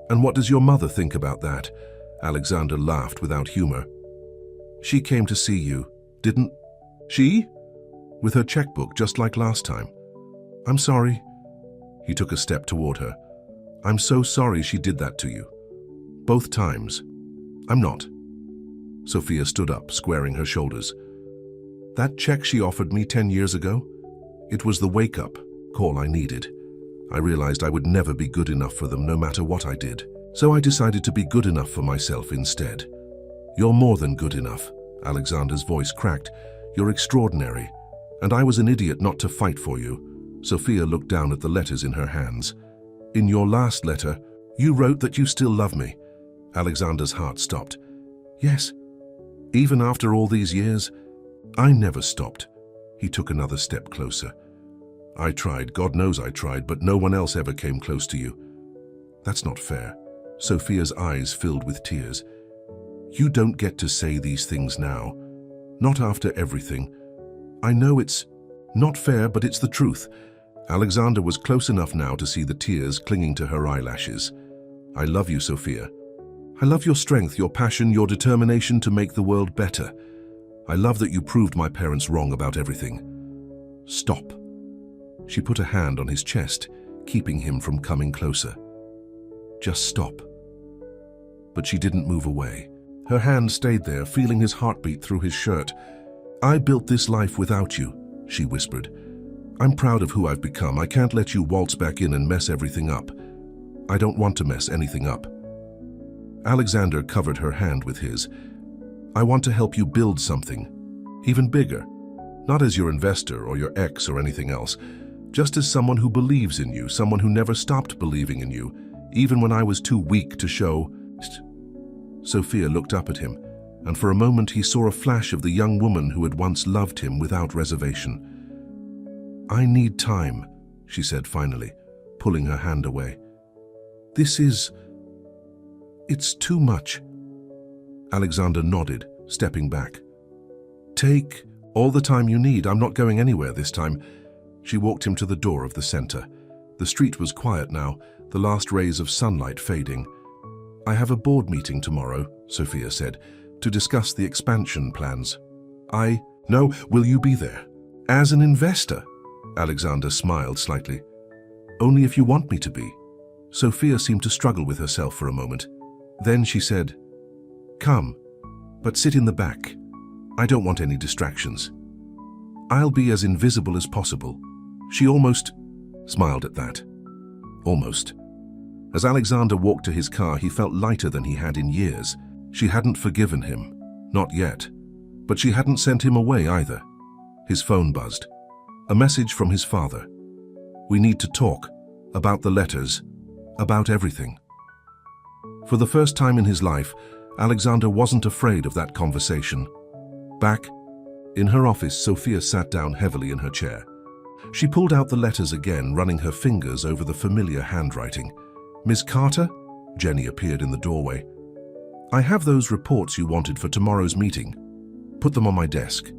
And what does your mother think about that? Alexander laughed without humor. She came to see you, didn't she? With her checkbook, just like last time. I'm sorry. He took a step toward her. I'm so sorry she did that to you. Both times. I'm not. Sophia stood up, squaring her shoulders. That check she offered me 10 years ago? It was the wake-up call I needed. I realized I would never be good enough for them no matter what I did. So I decided to be good enough for myself instead. You're more than good enough. Alexander's voice cracked. You're extraordinary. And I was an idiot not to fight for you. Sophia looked down at the letters in her hands. In your last letter, you wrote that you still love me. Alexander's heart stopped. Yes. Even after all these years, I never stopped. He took another step closer. I tried, God knows I tried, but no one else ever came close to you. That's not fair. Sophia's eyes filled with tears. You don't get to say these things now. Not after everything. I know it's not fair, but it's the truth. Alexander was close enough now to see the tears clinging to her eyelashes. I love you, Sophia. I love your strength, your passion, your determination to make the world better. I love that you proved my parents wrong about everything. Stop. She put a hand on his chest, keeping him from coming closer. Just stop. But she didn't move away. Her hand stayed there, feeling his heartbeat through his shirt. I built this life without you, she whispered. I'm proud of who I've become. I can't let you waltz back in and mess everything up. I don't want to mess anything up. Alexander covered her hand with his. I want to help you build something, even bigger. Not as your investor or your ex or anything else, just as someone who believes in you, someone who never stopped believing in you, even when I was too weak to show. Sophia looked up at him, and for a moment he saw a flash of the young woman who had once loved him without reservation. I need time, she said finally, pulling her hand away. It's too much. Alexander nodded, stepping back. Take all the time you need. I'm not going anywhere this time. She walked him to the door of the center. The street was quiet now, the last rays of sunlight fading. I have a board meeting tomorrow, Sophia said, to discuss the expansion plans. No, will you be there? As an investor? Alexander smiled slightly. Only if you want me to be. Sophia seemed to struggle with herself for a moment. Then she said, Come, but sit in the back. I don't want any distractions. I'll be as invisible as possible. She almost smiled at that. Almost. As Alexander walked to his car, he felt lighter than he had in years. She hadn't forgiven him. Not yet. But she hadn't sent him away either. His phone buzzed. A message from his father. We need to talk. About the letters. About everything. For the first time in his life, Alexander wasn't afraid of that conversation. Back in her office, Sophia sat down heavily in her chair. She pulled out the letters again, running her fingers over the familiar handwriting. Miss Carter? Jenny appeared in the doorway. I have those reports you wanted for tomorrow's meeting. Put them on my desk.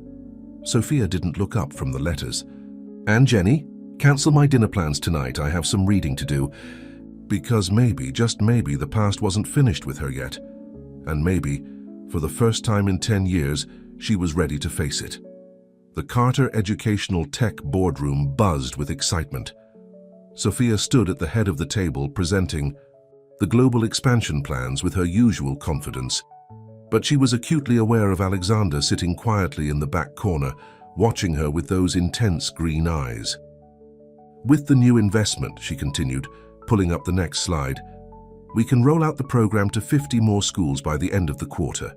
Sophia didn't look up from the letters. And Jenny, cancel my dinner plans tonight. I have some reading to do. Because maybe, just maybe, the past wasn't finished with her yet. And maybe, for the first time in 10 years, she was ready to face it. The Carter Educational Tech boardroom buzzed with excitement. Sophia stood at the head of the table presenting the global expansion plans with her usual confidence. But she was acutely aware of Alexander sitting quietly in the back corner, watching her with those intense green eyes. With the new investment, she continued, pulling up the next slide, we can roll out the program to 50 more schools by the end of the quarter.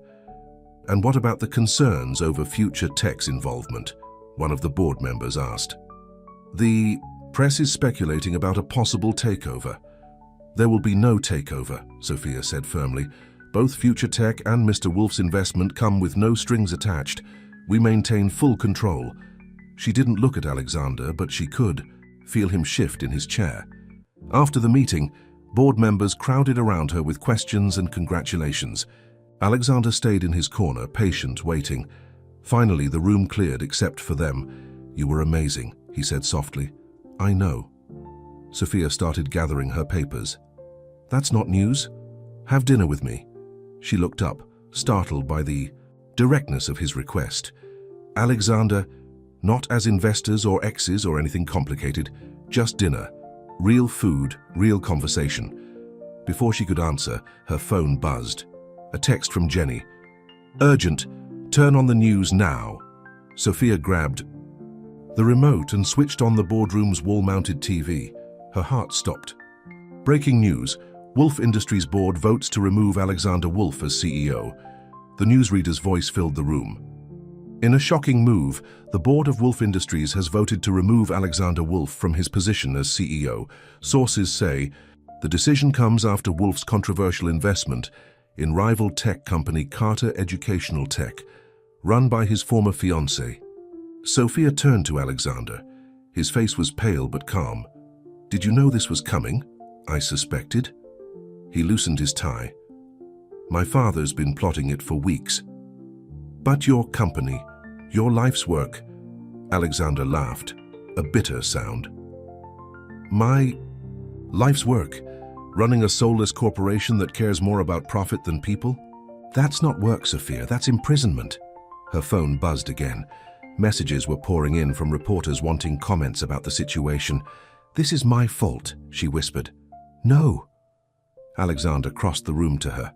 And what about the concerns over future tech's involvement? One of the board members asked. The press is speculating about a possible takeover. There will be no takeover, Sophia said firmly. Both Future Tech and Mr. Wolf's investment come with no strings attached. We maintain full control. She didn't look at Alexander, but she could feel him shift in his chair. After the meeting, board members crowded around her with questions and congratulations. Alexander stayed in his corner, patient, waiting. Finally, the room cleared except for them. You were amazing, he said softly. I know. Sophia started gathering her papers. That's not news. Have dinner with me. She looked up, startled by the directness of his request. Alexander, not as investors or exes or anything complicated, just dinner. Real food, real conversation. Before she could answer, her phone buzzed. A text from Jenny. Urgent, turn on the news now. Sophia grabbed the remote and switched on the boardroom's wall-mounted TV. Her heart stopped. Breaking news. Wolf Industries board votes to remove Alexander Wolf as CEO. The newsreader's voice filled the room. In a shocking move, the board of Wolf Industries has voted to remove Alexander Wolf from his position as CEO. Sources say the decision comes after Wolf's controversial investment in rival tech company Carter Educational Tech, run by his former fiancée. Sophia turned to Alexander. His face was pale but calm. Did you know this was coming? I suspected. He loosened his tie. My father's been plotting it for weeks. But your company, your life's work, Alexander laughed, a bitter sound. My life's work, running a soulless corporation that cares more about profit than people? That's not work, Sophia, that's imprisonment. Her phone buzzed again. Messages were pouring in from reporters wanting comments about the situation. This is my fault, she whispered. No. Alexander crossed the room to her.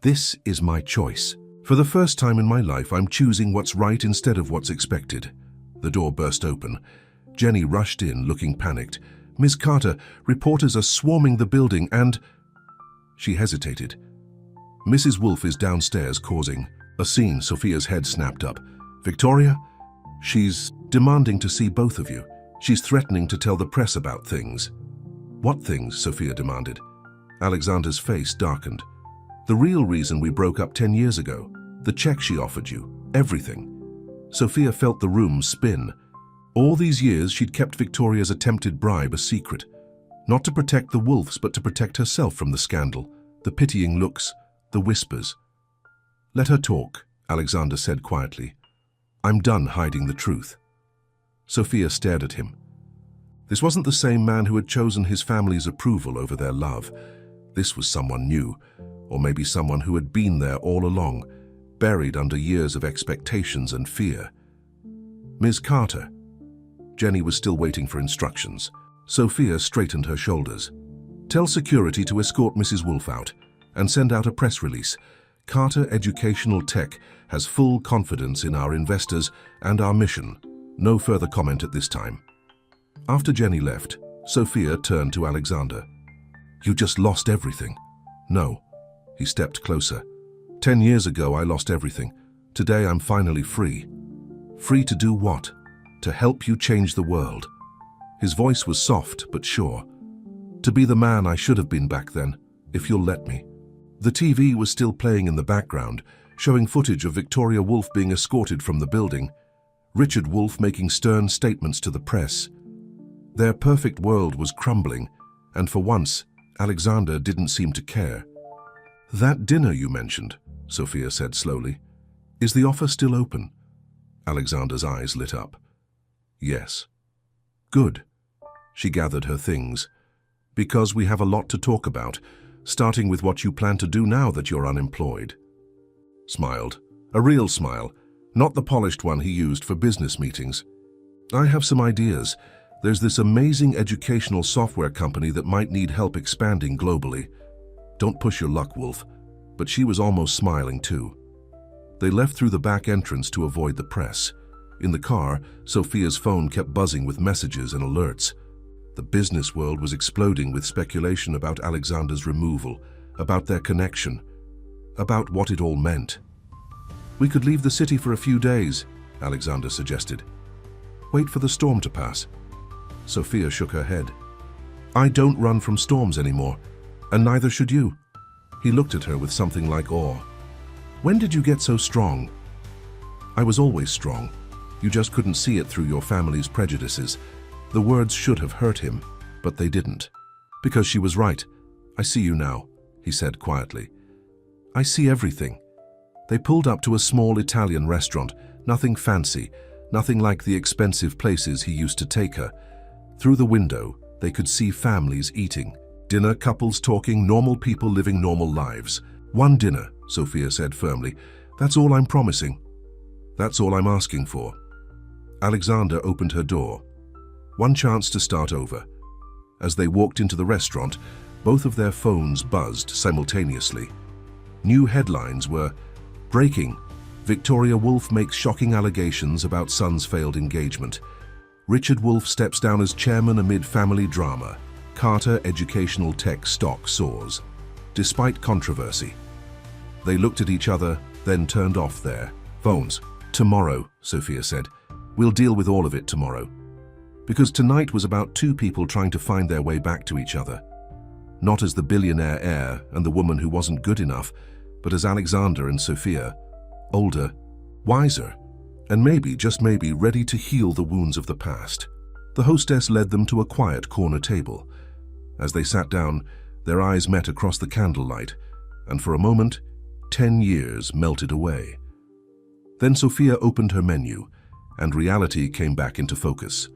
This is my choice. For the first time in my life, I'm choosing what's right instead of what's expected. The door burst open. Jenny rushed in, looking panicked. Miss Carter, reporters are swarming the building and... She hesitated. Mrs. Wolf is downstairs causing a scene. Sophia's head snapped up. Victoria? She's demanding to see both of you. She's threatening to tell the press about things. What things? Sophia demanded. Alexander's face darkened. The real reason we broke up 10 years ago. The check she offered you. Everything. Sophia felt the room spin. All these years she'd kept Victoria's attempted bribe a secret. Not to protect the Wolves, but to protect herself from the scandal, the pitying looks, the whispers. Let her talk, Alexander said quietly. I'm done hiding the truth. Sophia stared at him. This wasn't the same man who had chosen his family's approval over their love. This was someone new, or maybe someone who had been there all along, buried under years of expectations and fear. Ms. Carter. Jenny was still waiting for instructions. Sophia straightened her shoulders. Tell security to escort Mrs. Wolf out and send out a press release. Carter Educational Tech has full confidence in our investors and our mission. No further comment at this time. After Jenny left, Sophia turned to Alexander. You just lost everything. No. He stepped closer. 10 years ago, I lost everything. Today, I'm finally free. Free to do what? To help you change the world. His voice was soft but sure. To be the man I should have been back then, if you'll let me. The TV was still playing in the background, showing footage of Victoria Wolf being escorted from the building, Richard Wolf making stern statements to the press. Their perfect world was crumbling, and for once, Alexander didn't seem to care. That dinner you mentioned, Sophia said slowly. Is the offer still open? Alexander's eyes lit up. Yes. Good. She gathered her things. Because we have a lot to talk about, starting with what you plan to do now that you're unemployed. Smiled. A real smile, not the polished one he used for business meetings. I have some ideas. There's this amazing educational software company that might need help expanding globally. Don't push your luck, Wolf. But she was almost smiling too. They left through the back entrance to avoid the press. In the car, Sophia's phone kept buzzing with messages and alerts. The business world was exploding with speculation about Alexander's removal, about their connection, about what it all meant. We could leave the city for a few days, Alexander suggested. Wait for the storm to pass. Sophia shook her head. I don't run from storms anymore, and neither should you. He looked at her with something like awe. When did you get so strong? I was always strong. You just couldn't see it through your family's prejudices. The words should have hurt him, but they didn't. Because she was right. I see you now, he said quietly. I see everything. They pulled up to a small Italian restaurant, nothing fancy, nothing like the expensive places he used to take her. Through the window, they could see families eating. Dinner, couples talking, normal people living normal lives. One dinner, Sophia said firmly. That's all I'm promising. That's all I'm asking for. Alexander opened her door. One chance to start over. As they walked into the restaurant, both of their phones buzzed simultaneously. New headlines were, "Breaking. Victoria Woolf makes shocking allegations about son's failed engagement. Richard Woolf steps down as chairman amid family drama. Carter Educational Tech stock soars." Despite controversy, they looked at each other, then turned off their phones. "Tomorrow," Sophia said. "We'll deal with all of it tomorrow." Because tonight was about two people trying to find their way back to each other. Not as the billionaire heir and the woman who wasn't good enough, but as Alexander and Sophia, older, wiser, and maybe, just maybe, ready to heal the wounds of the past. The hostess led them to a quiet corner table. As they sat down, their eyes met across the candlelight, and for a moment, 10 years melted away. Then Sophia opened her menu, and reality came back into focus.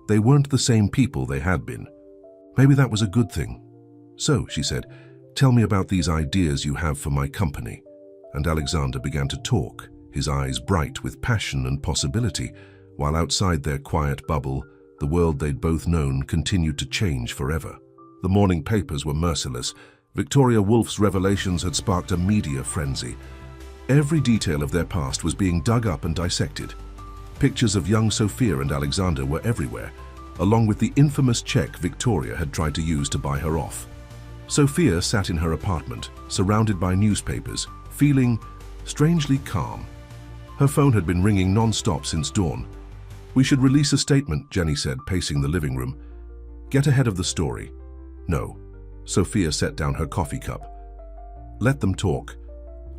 They weren't the same people they had been. Maybe that was a good thing. "So," she said, "tell me about these ideas you have for my company." And Alexander began to talk, his eyes bright with passion and possibility, while outside their quiet bubble, the world they'd both known continued to change forever. The morning papers were merciless. Victoria Woolf's revelations had sparked a media frenzy. Every detail of their past was being dug up and dissected. Pictures of young Sophia and Alexander were everywhere, along with the infamous check Victoria had tried to use to buy her off. Sophia sat in her apartment, surrounded by newspapers, feeling strangely calm. Her phone had been ringing non-stop since dawn. "We should release a statement," Jenny said, pacing the living room. "Get ahead of the story." "No." Sophia set down her coffee cup. "Let them talk.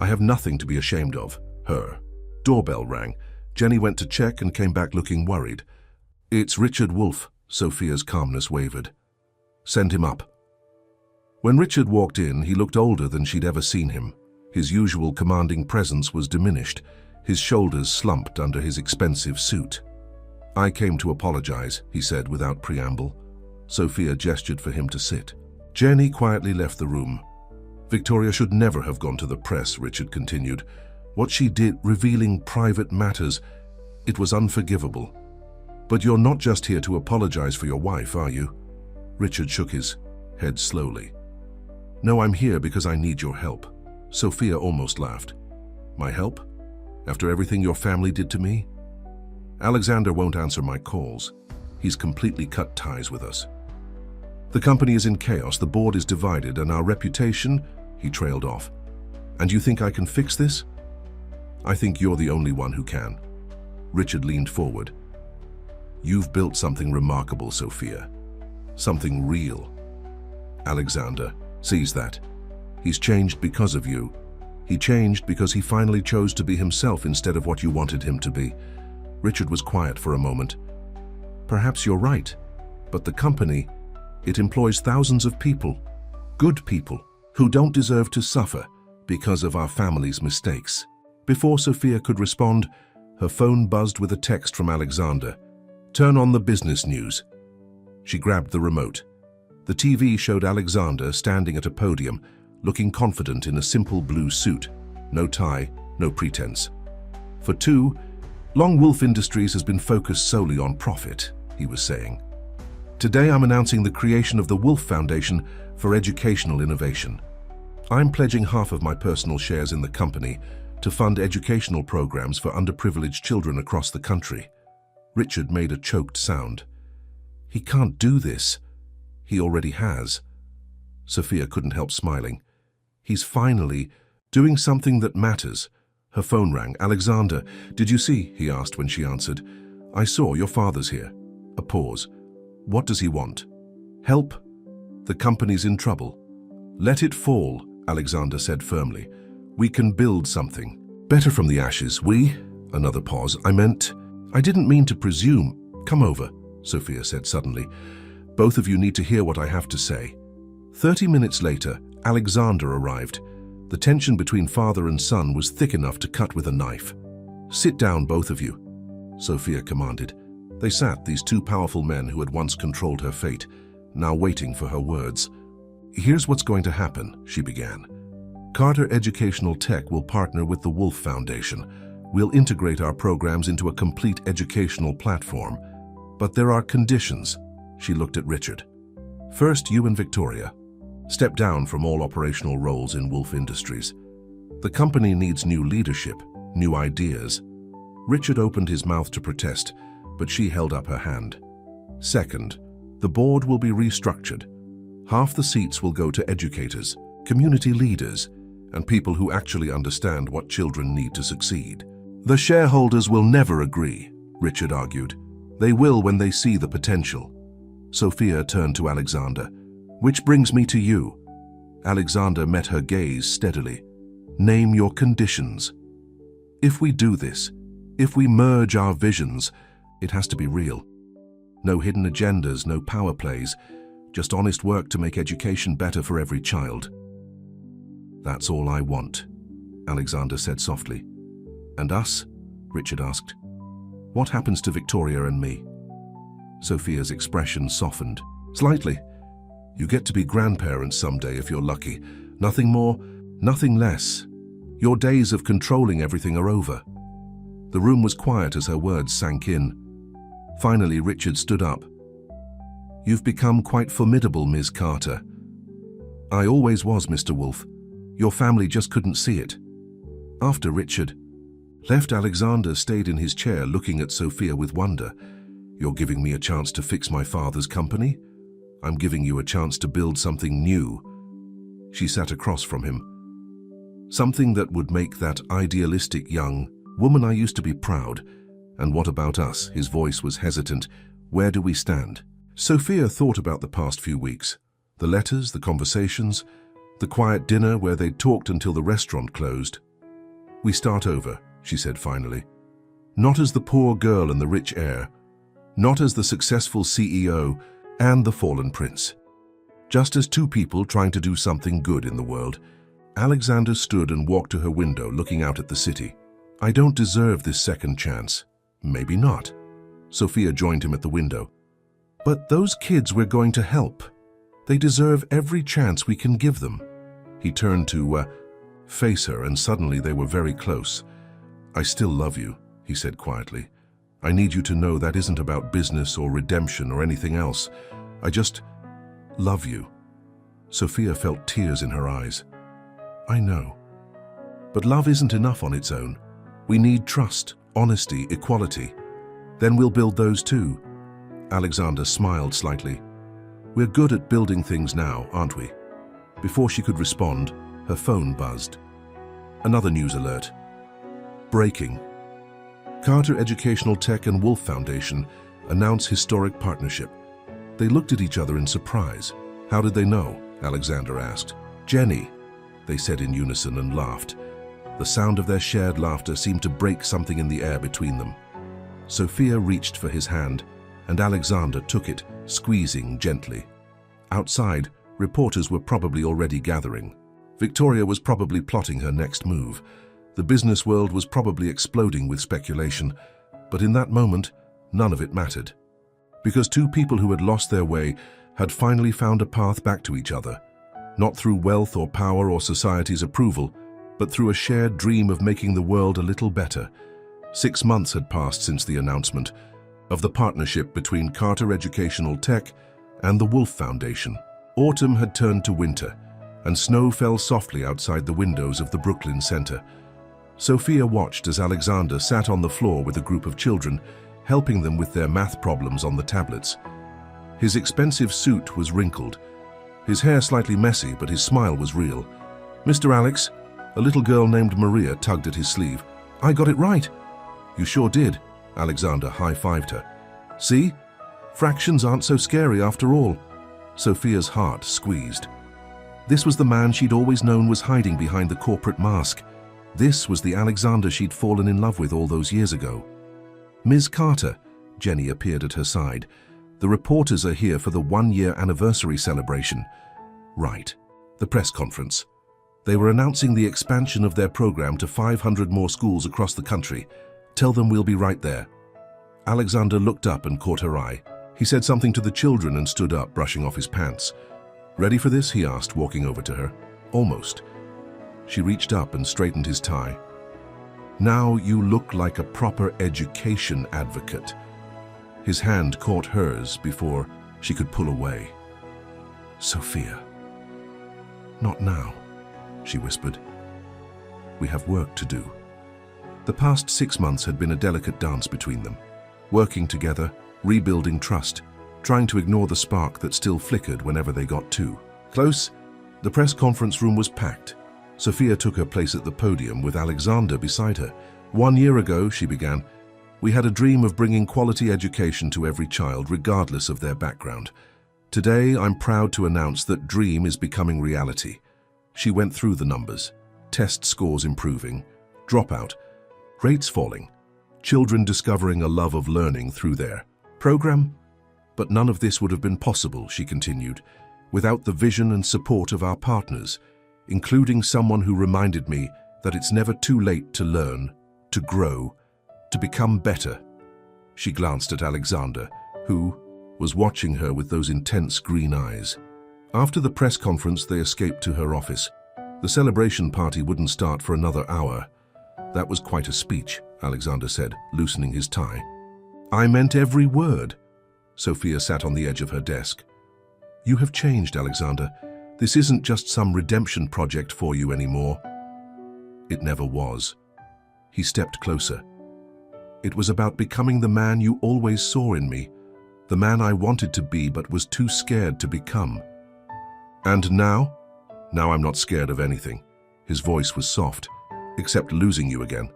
I have nothing to be ashamed of." Her doorbell rang. Jenny went to check and came back looking worried. "It's Richard Woolf." Sophia's calmness wavered. "Send him up." When Richard walked in, he looked older than she'd ever seen him. His usual commanding presence was diminished. His shoulders slumped under his expensive suit. "I came to apologize," he said without preamble. Sophia gestured for him to sit. Jenny quietly left the room. "Victoria should never have gone to the press," Richard continued. "What she did, revealing private matters, it was unforgivable. But you're not just here to apologize for your wife, are you?" Richard shook his head slowly. "No, I'm here because I need your help." Sophia almost laughed. "My help? After everything your family did to me?" "Alexander won't answer my calls. He's completely cut ties with us. The company is in chaos, the board is divided, and our reputation," he trailed off. "And you think I can fix this?" "I think you're the only one who can." Richard leaned forward. "You've built something remarkable, Sophia. Something real. Alexander sees that. He's changed because of you. He changed because he finally chose to be himself instead of what you wanted him to be." Richard was quiet for a moment. "Perhaps you're right, but the company, it employs thousands of people, good people, who don't deserve to suffer because of our family's mistakes." Before Sophia could respond, her phone buzzed with a text from Alexander. "Turn on the business news." She grabbed the remote. The TV showed Alexander standing at a podium, looking confident in a simple blue suit. No tie, no pretense. "For too long, Woolf Industries has been focused solely on profit," he was saying. "Today I'm announcing the creation of the Woolf Foundation for Educational Innovation. I'm pledging half of my personal shares in the company to fund educational programs for underprivileged children across the country." Richard made a choked sound. "He can't do this. He already has." Sophia couldn't help smiling. "He's finally doing something that matters." Her phone rang. "Alexander, did you see?" he asked when she answered. "I saw. Your father's here." A pause. "What does he want?" "Help. The company's in trouble." "Let it fall," Alexander said firmly. "We can build something better from the ashes. We—" Another pause. I didn't mean to presume." "Come over," Sophia said suddenly. "Both of you need to hear what I have to say." 30 minutes later, Alexander arrived. The tension between father and son was thick enough to cut with a knife. "Sit down, both of you," Sophia commanded. They sat, these two powerful men who had once controlled her fate, now waiting for her words. "Here's what's going to happen," she began. "Carter Educational Tech will partner with the Woolf Foundation. We'll integrate our programs into a complete educational platform. But there are conditions." She looked at Richard. First, you and Victoria. Step down from all operational roles in Wolf Industries. The company needs new leadership, new ideas. Richard opened his mouth to protest, but she held up her hand. Second, the board will be restructured. Half the seats will go to educators, community leaders, and people who actually understand what children need to succeed. The shareholders will never agree, Richard argued. They will when they see the potential. Sophia turned to Alexander. Which brings me to you. Alexander met her gaze steadily. Name your conditions. If we do this, if we merge our visions, it has to be real. No hidden agendas, no power plays, just honest work to make education better for every child. That's all I want, Alexander said softly. And us? Richard asked. What happens to Victoria and me? Sophia's expression softened. Slightly. You get to be grandparents someday if you're lucky. Nothing more, nothing less. Your days of controlling everything are over. The room was quiet as her words sank in. Finally, Richard stood up. You've become quite formidable, Ms. Carter. I always was, Mr. Wolf. Your family just couldn't see it. After Richard left, Alexander stayed in his chair looking at Sophia with wonder. You're giving me a chance to fix my father's company? I'm giving you a chance to build something new. She sat across from him. Something that would make that idealistic young woman I used to be proud. And what about us? His voice was hesitant. Where do we stand? Sophia thought about the past few weeks. The letters, the conversations, the quiet dinner where they'd talked until the restaurant closed. We start over, she said finally. Not as the poor girl and the rich heir. Not as the successful CEO and the fallen prince. Just as two people trying to do something good in the world. Alexander stood and walked to her window, looking out at the city. I don't deserve this second chance. Maybe not. Sophia joined him at the window. But those kids we're going to help. They deserve every chance we can give them. He turned to face her, and suddenly they were very close. I still love you, he said quietly. I need you to know that isn't about business or redemption or anything else. I just love you. Sophia felt tears in her eyes. I know. But love isn't enough on its own. We need trust, honesty, equality. Then we'll build those too. Alexander smiled slightly. We're good at building things now, aren't we? Before she could respond, her phone buzzed. Another news alert. Breaking. Carter Educational Tech and Wolf Foundation announce historic partnership. They looked at each other in surprise. How did they know? Alexander asked. Jenny, they said in unison and laughed. The sound of their shared laughter seemed to break something in the air between them. Sophia reached for his hand, and Alexander took it, squeezing gently. Outside, reporters were probably already gathering. Victoria was probably plotting her next move. The business world was probably exploding with speculation, but in that moment, none of it mattered. Because two people who had lost their way had finally found a path back to each other, not through wealth or power or society's approval, but through a shared dream of making the world a little better. 6 months had passed since the announcement of the partnership between Carter Educational Tech and the Wolf Foundation. Autumn had turned to winter, and snow fell softly outside the windows of the Brooklyn Center. Sophia watched as Alexander sat on the floor with a group of children, helping them with their math problems on the tablets. His expensive suit was wrinkled, his hair slightly messy, but his smile was real. Mr. Alex, a little girl named Maria tugged at his sleeve. I got it right. You sure did. Alexander high-fived her. See? Fractions aren't so scary after all. Sophia's heart squeezed. This was the man she'd always known was hiding behind the corporate mask. This was the Alexander she'd fallen in love with all those years ago. Ms. Carter, Jenny appeared at her side. The reporters are here for the 1-year anniversary celebration. Right. The press conference. They were announcing the expansion of their program to 500 more schools across the country. Tell them we'll be right there. Alexander looked up and caught her eye. He said something to the children and stood up, brushing off his pants. Ready for this? He asked, walking over to her. Almost. She reached up and straightened his tie. Now you look like a proper education advocate. His hand caught hers before she could pull away. Sophia. Not now, she whispered. We have work to do. The past 6 months had been a delicate dance between them, working together, rebuilding trust, trying to ignore the spark that still flickered whenever they got too close. The press conference room was packed. Sophia took her place at the podium with Alexander beside her. 1 year ago, she began, we had a dream of bringing quality education to every child, regardless of their background. Today, I'm proud to announce that dream is becoming reality. She went through the numbers. Test scores improving, dropout rates falling, children discovering a love of learning through their program. But none of this would have been possible, she continued, without the vision and support of our partners, including someone who reminded me that it's never too late to learn, to grow, to become better. She glanced at Alexander, who was watching her with those intense green eyes. After the press conference, they escaped to her office. The celebration party wouldn't start for another hour. That was quite a speech, Alexander said, loosening his tie. I meant every word. Sophia sat on the edge of her desk. You have changed, Alexander. This isn't just some redemption project for you anymore. It never was. He stepped closer. It was about becoming the man you always saw in me, the man I wanted to be but was too scared to become. And now? Now I'm not scared of anything. His voice was soft, except losing you again.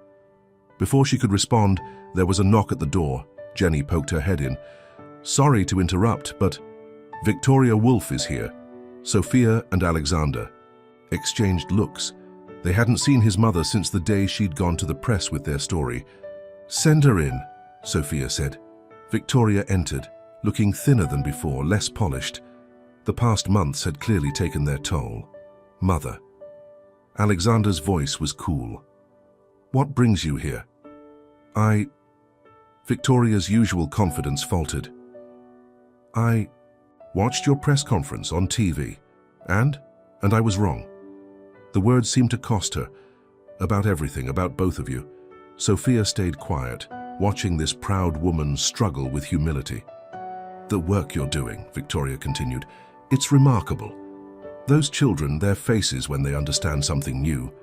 Before she could respond, there was a knock at the door. Jenny poked her head in. Sorry to interrupt, but Victoria Woolf is here. Sophia and Alexander exchanged looks. They hadn't seen his mother since the day she'd gone to the press with their story. Send her in, Sophia said. Victoria entered, looking thinner than before, less polished. The past months had clearly taken their toll. Mother. Alexander's voice was cool. What brings you here? Victoria's usual confidence faltered. I watched your press conference on TV, and I was wrong. The words seemed to cost her. About everything, about both of you. Sophia stayed quiet, watching this proud woman struggle with humility. The work you're doing, Victoria continued, it's remarkable. Those children, their faces when they understand something new.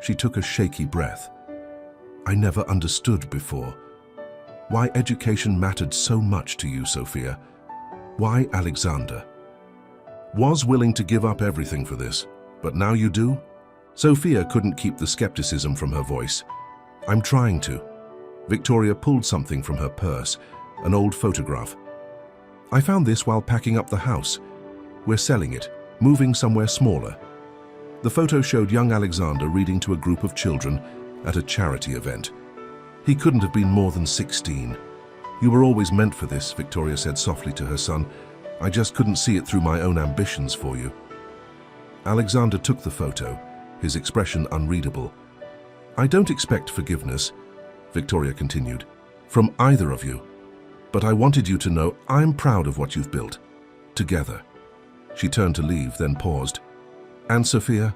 She took a shaky breath. I never understood before. Why education mattered so much to you, Sophia. Why Alexander was willing to give up everything for this, but now you do? Sophia couldn't keep the skepticism from her voice. I'm trying to. Victoria pulled something from her purse, an old photograph. I found this while packing up the house. We're selling it, moving somewhere smaller. The photo showed young Alexander reading to a group of children at a charity event. He couldn't have been more than 16. You were always meant for this, Victoria said softly to her son. I just couldn't see it through my own ambitions for you. Alexander took the photo, his expression unreadable. I don't expect forgiveness, Victoria continued, from either of you. But I wanted you to know I'm proud of what you've built. Together. She turned to leave, then paused. And Sophia,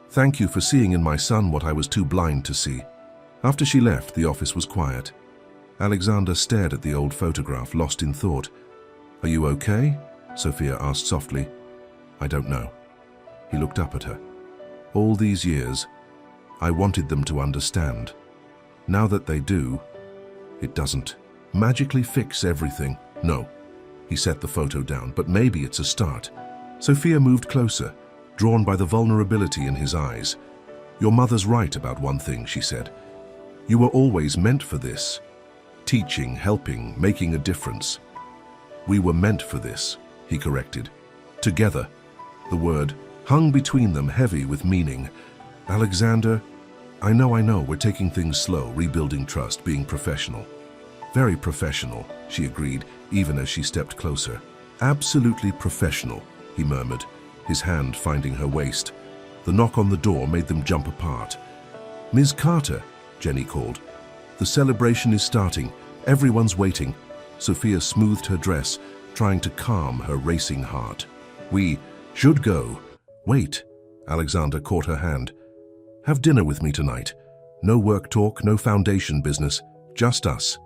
thank you for seeing in my son what I was too blind to see. After she left, the office was quiet. Alexander stared at the old photograph, lost in thought. Are you okay? Sophia asked softly. I don't know. He looked up at her. All these years, I wanted them to understand. Now that they do, it doesn't magically fix everything. No. He set the photo down, but maybe it's a start. Sophia moved closer, drawn by the vulnerability in his eyes. Your mother's right about one thing, she said. You were always meant for this. Teaching, helping, making a difference. We were meant for this, he corrected. Together. The word hung between them, heavy with meaning. Alexander, I know, we're taking things slow, rebuilding trust, being professional. Very professional, she agreed, even as she stepped closer. Absolutely professional, he murmured, his hand finding her waist. The knock on the door made them jump apart. Ms. Carter, Jenny called. The celebration is starting. Everyone's waiting. Sophia smoothed her dress, trying to calm her racing heart. We should go. Wait. Alexander caught her hand. Have dinner with me tonight. No work talk, no foundation business, just us.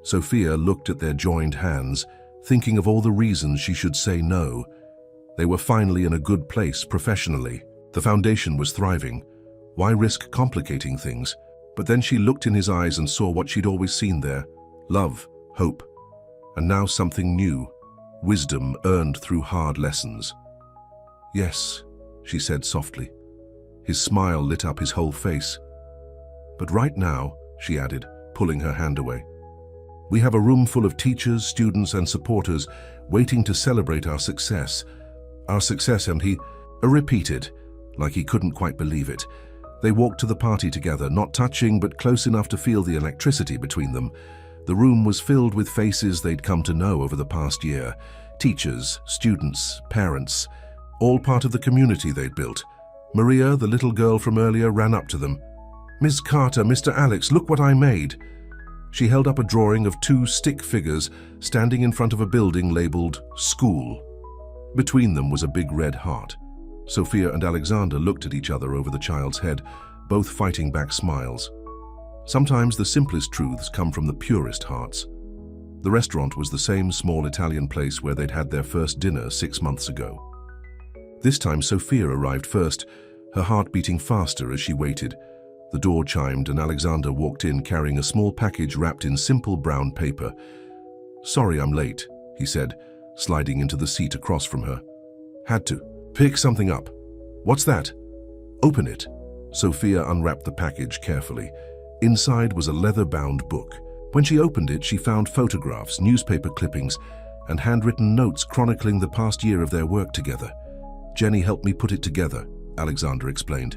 Sophia looked at their joined hands, thinking of all the reasons she should say no. They were finally in a good place professionally. The foundation was thriving. Why risk complicating things? But then she looked in his eyes and saw what she'd always seen there: love, hope, and now something new, wisdom earned through hard lessons. "Yes," she said softly. His smile lit up his whole face. "But right now," she added, pulling her hand away, "we have a room full of teachers, students, and supporters waiting to celebrate our success. Our success," and he repeated, like he couldn't quite believe it. They walked to the party together, not touching but close enough to feel the electricity between them. The room was filled with faces they'd come to know over the past year. Teachers, students, parents, all part of the community they'd built. Maria, the little girl from earlier, ran up to them. "Miss Carter, Mr. Alex, look what I made." She held up a drawing of two stick figures standing in front of a building labeled School. Between them was a big red heart. Sophia and Alexander looked at each other over the child's head, both fighting back smiles. Sometimes the simplest truths come from the purest hearts. The restaurant was the same small Italian place where they'd had their first dinner 6 months ago. This time Sophia arrived first, her heart beating faster as she waited. The door chimed and Alexander walked in carrying a small package wrapped in simple brown paper. "Sorry I'm late," he said, sliding into the seat across from her. "Had to. Pick something up." "What's that?" "Open it." Sophia unwrapped the package carefully. Inside was a leather-bound book. When she opened it, she found photographs, newspaper clippings, and handwritten notes chronicling the past year of their work together. "Jenny helped me put it together," Alexander explained.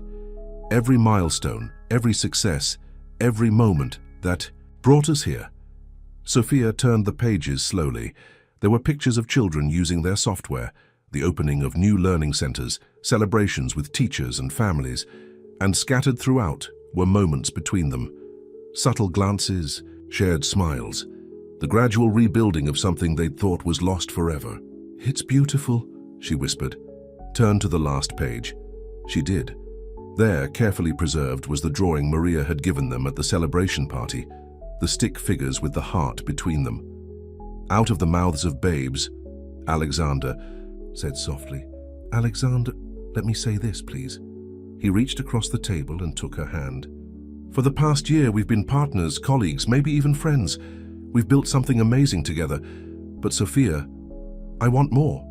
"Every milestone, every success, every moment that brought us here." Sophia turned the pages slowly. There were pictures of children using their software, the opening of new learning centers, celebrations with teachers and families, and scattered throughout were moments between them. Subtle glances, shared smiles, the gradual rebuilding of something they'd thought was lost forever. "It's beautiful," she whispered. "Turn to the last page." She did. There, carefully preserved, was the drawing Maria had given them at the celebration party, the stick figures with the heart between them. Out of the mouths of babes, Alexander said softly, "Alexander, let me say this, please." He reached across the table and took her hand. "For the past year, we've been partners, colleagues, maybe even friends. We've built something amazing together. But Sophia, I want more."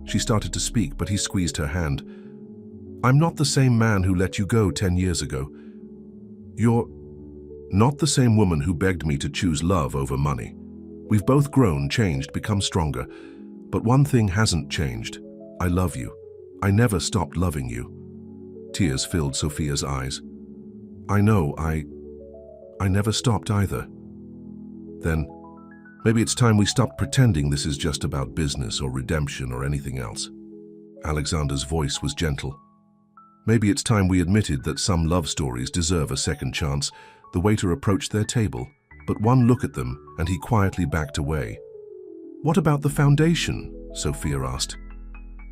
She started to speak, but he squeezed her hand. "I'm not the same man who let you go 10 years ago. You're not the same woman who begged me to choose love over money. We've both grown, changed, become stronger. But one thing hasn't changed. I love you. I never stopped loving you." Tears filled Sophia's eyes. "I know, I never stopped either." "Then, maybe it's time we stopped pretending this is just about business or redemption or anything else." Alexander's voice was gentle. "Maybe it's time we admitted that some love stories deserve a second chance." The waiter approached their table, but one look at them and he quietly backed away. "What about the foundation?" Sophia asked.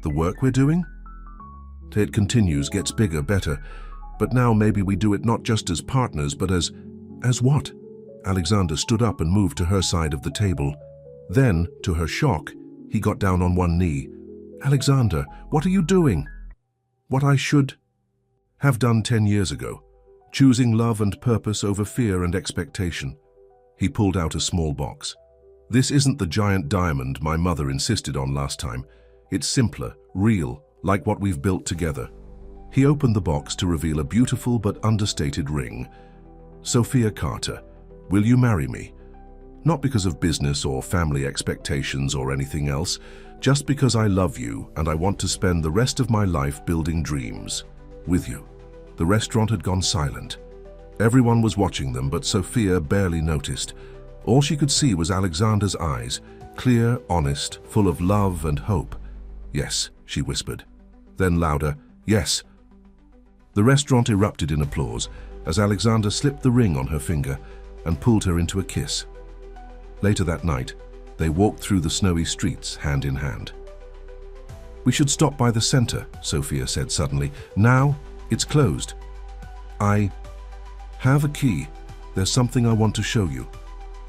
"The work we're doing?" "It continues, gets bigger, better. But now maybe we do it not just as partners, but as what?" Alexander stood up and moved to her side of the table. Then, to her shock, he got down on one knee. "Alexander, what are you doing?" "What I should have done 10 years ago, choosing love and purpose over fear and expectation." He pulled out a small box. "This isn't the giant diamond my mother insisted on last time. It's simpler, real, like what we've built together." He opened the box to reveal a beautiful but understated ring. "Sophia Carter, will you marry me? Not because of business or family expectations or anything else, just because I love you and I want to spend the rest of my life building dreams with you." The restaurant had gone silent. Everyone was watching them, but Sophia barely noticed. All she could see was Alexander's eyes, clear, honest, full of love and hope. "Yes," she whispered. Then louder, "Yes." The restaurant erupted in applause as Alexander slipped the ring on her finger and pulled her into a kiss. Later that night, they walked through the snowy streets hand in hand. "We should stop by the center," Sophia said suddenly. "Now, it's closed." "I have a key. There's something I want to show you."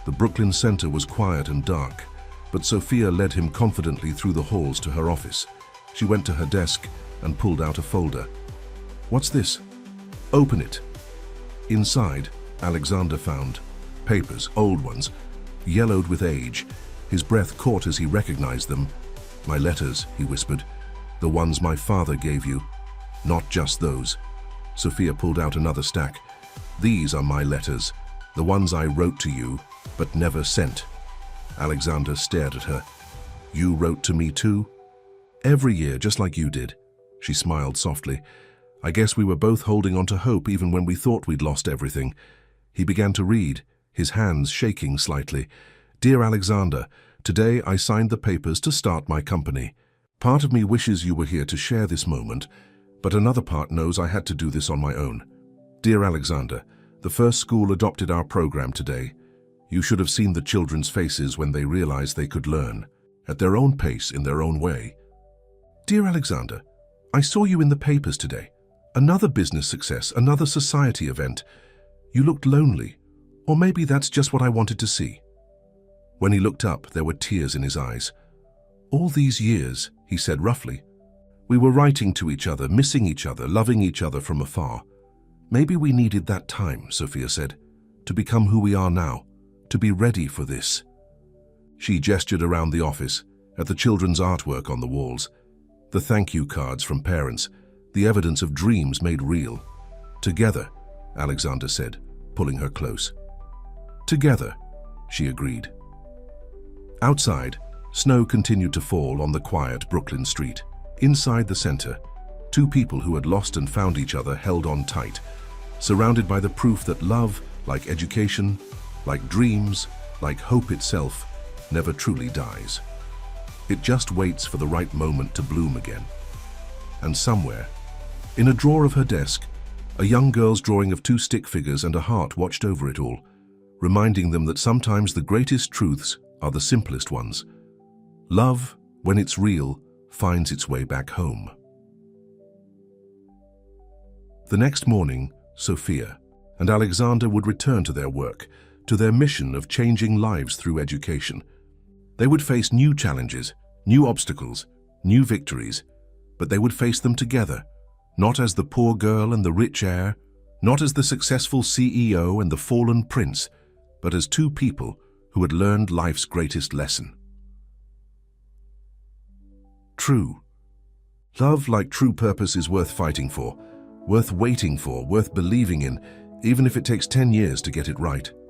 The Brooklyn Center was quiet and dark, but Sophia led him confidently through the halls to her office. She went to her desk and pulled out a folder. "What's this?" "Open it." Inside, Alexander found papers, old ones, yellowed with age. His breath caught as he recognized them. "My letters," he whispered. "The ones my father gave you. Not just those." Sophia pulled out another stack. "These are my letters, the ones I wrote to you, but never sent." Alexander stared at her. "You wrote to me too?" "Every year, just like you did." She smiled softly. "I guess we were both holding on to hope even when we thought we'd lost everything." He began to read, his hands shaking slightly. "Dear Alexander, today I signed the papers to start my company. Part of me wishes you were here to share this moment, but another part knows I had to do this on my own. Dear Alexander, the first school adopted our program today. You should have seen the children's faces when they realized they could learn, at their own pace, in their own way. Dear Alexander, I saw you in the papers today. Another business success, another society event. You looked lonely, or maybe that's just what I wanted to see." When he looked up, there were tears in his eyes. "All these years," he said roughly, "we were writing to each other, missing each other, loving each other from afar. Maybe we needed that time," Sophia said, "to become who we are now, to be ready for this." She gestured around the office, at the children's artwork on the walls, the thank you cards from parents, the evidence of dreams made real. "Together," Alexander said, pulling her close. "Together," she agreed. Outside, snow continued to fall on the quiet Brooklyn street. Inside the center, two people who had lost and found each other held on tight, surrounded by the proof that love, like education, like dreams, like hope itself, never truly dies. It just waits for the right moment to bloom again. And somewhere, in a drawer of her desk, a young girl's drawing of two stick figures and a heart watched over it all, reminding them that sometimes the greatest truths are the simplest ones. Love, when it's real, finds its way back home. The next morning, Sophia and Alexander would return to their work, to their mission of changing lives through education. They would face new challenges, new obstacles, new victories, but they would face them together, not as the poor girl and the rich heir, not as the successful CEO and the fallen prince, but as two people who had learned life's greatest lesson. True. Love, like true purpose, is worth fighting for, worth waiting for, worth believing in, even if it takes 10 years to get it right.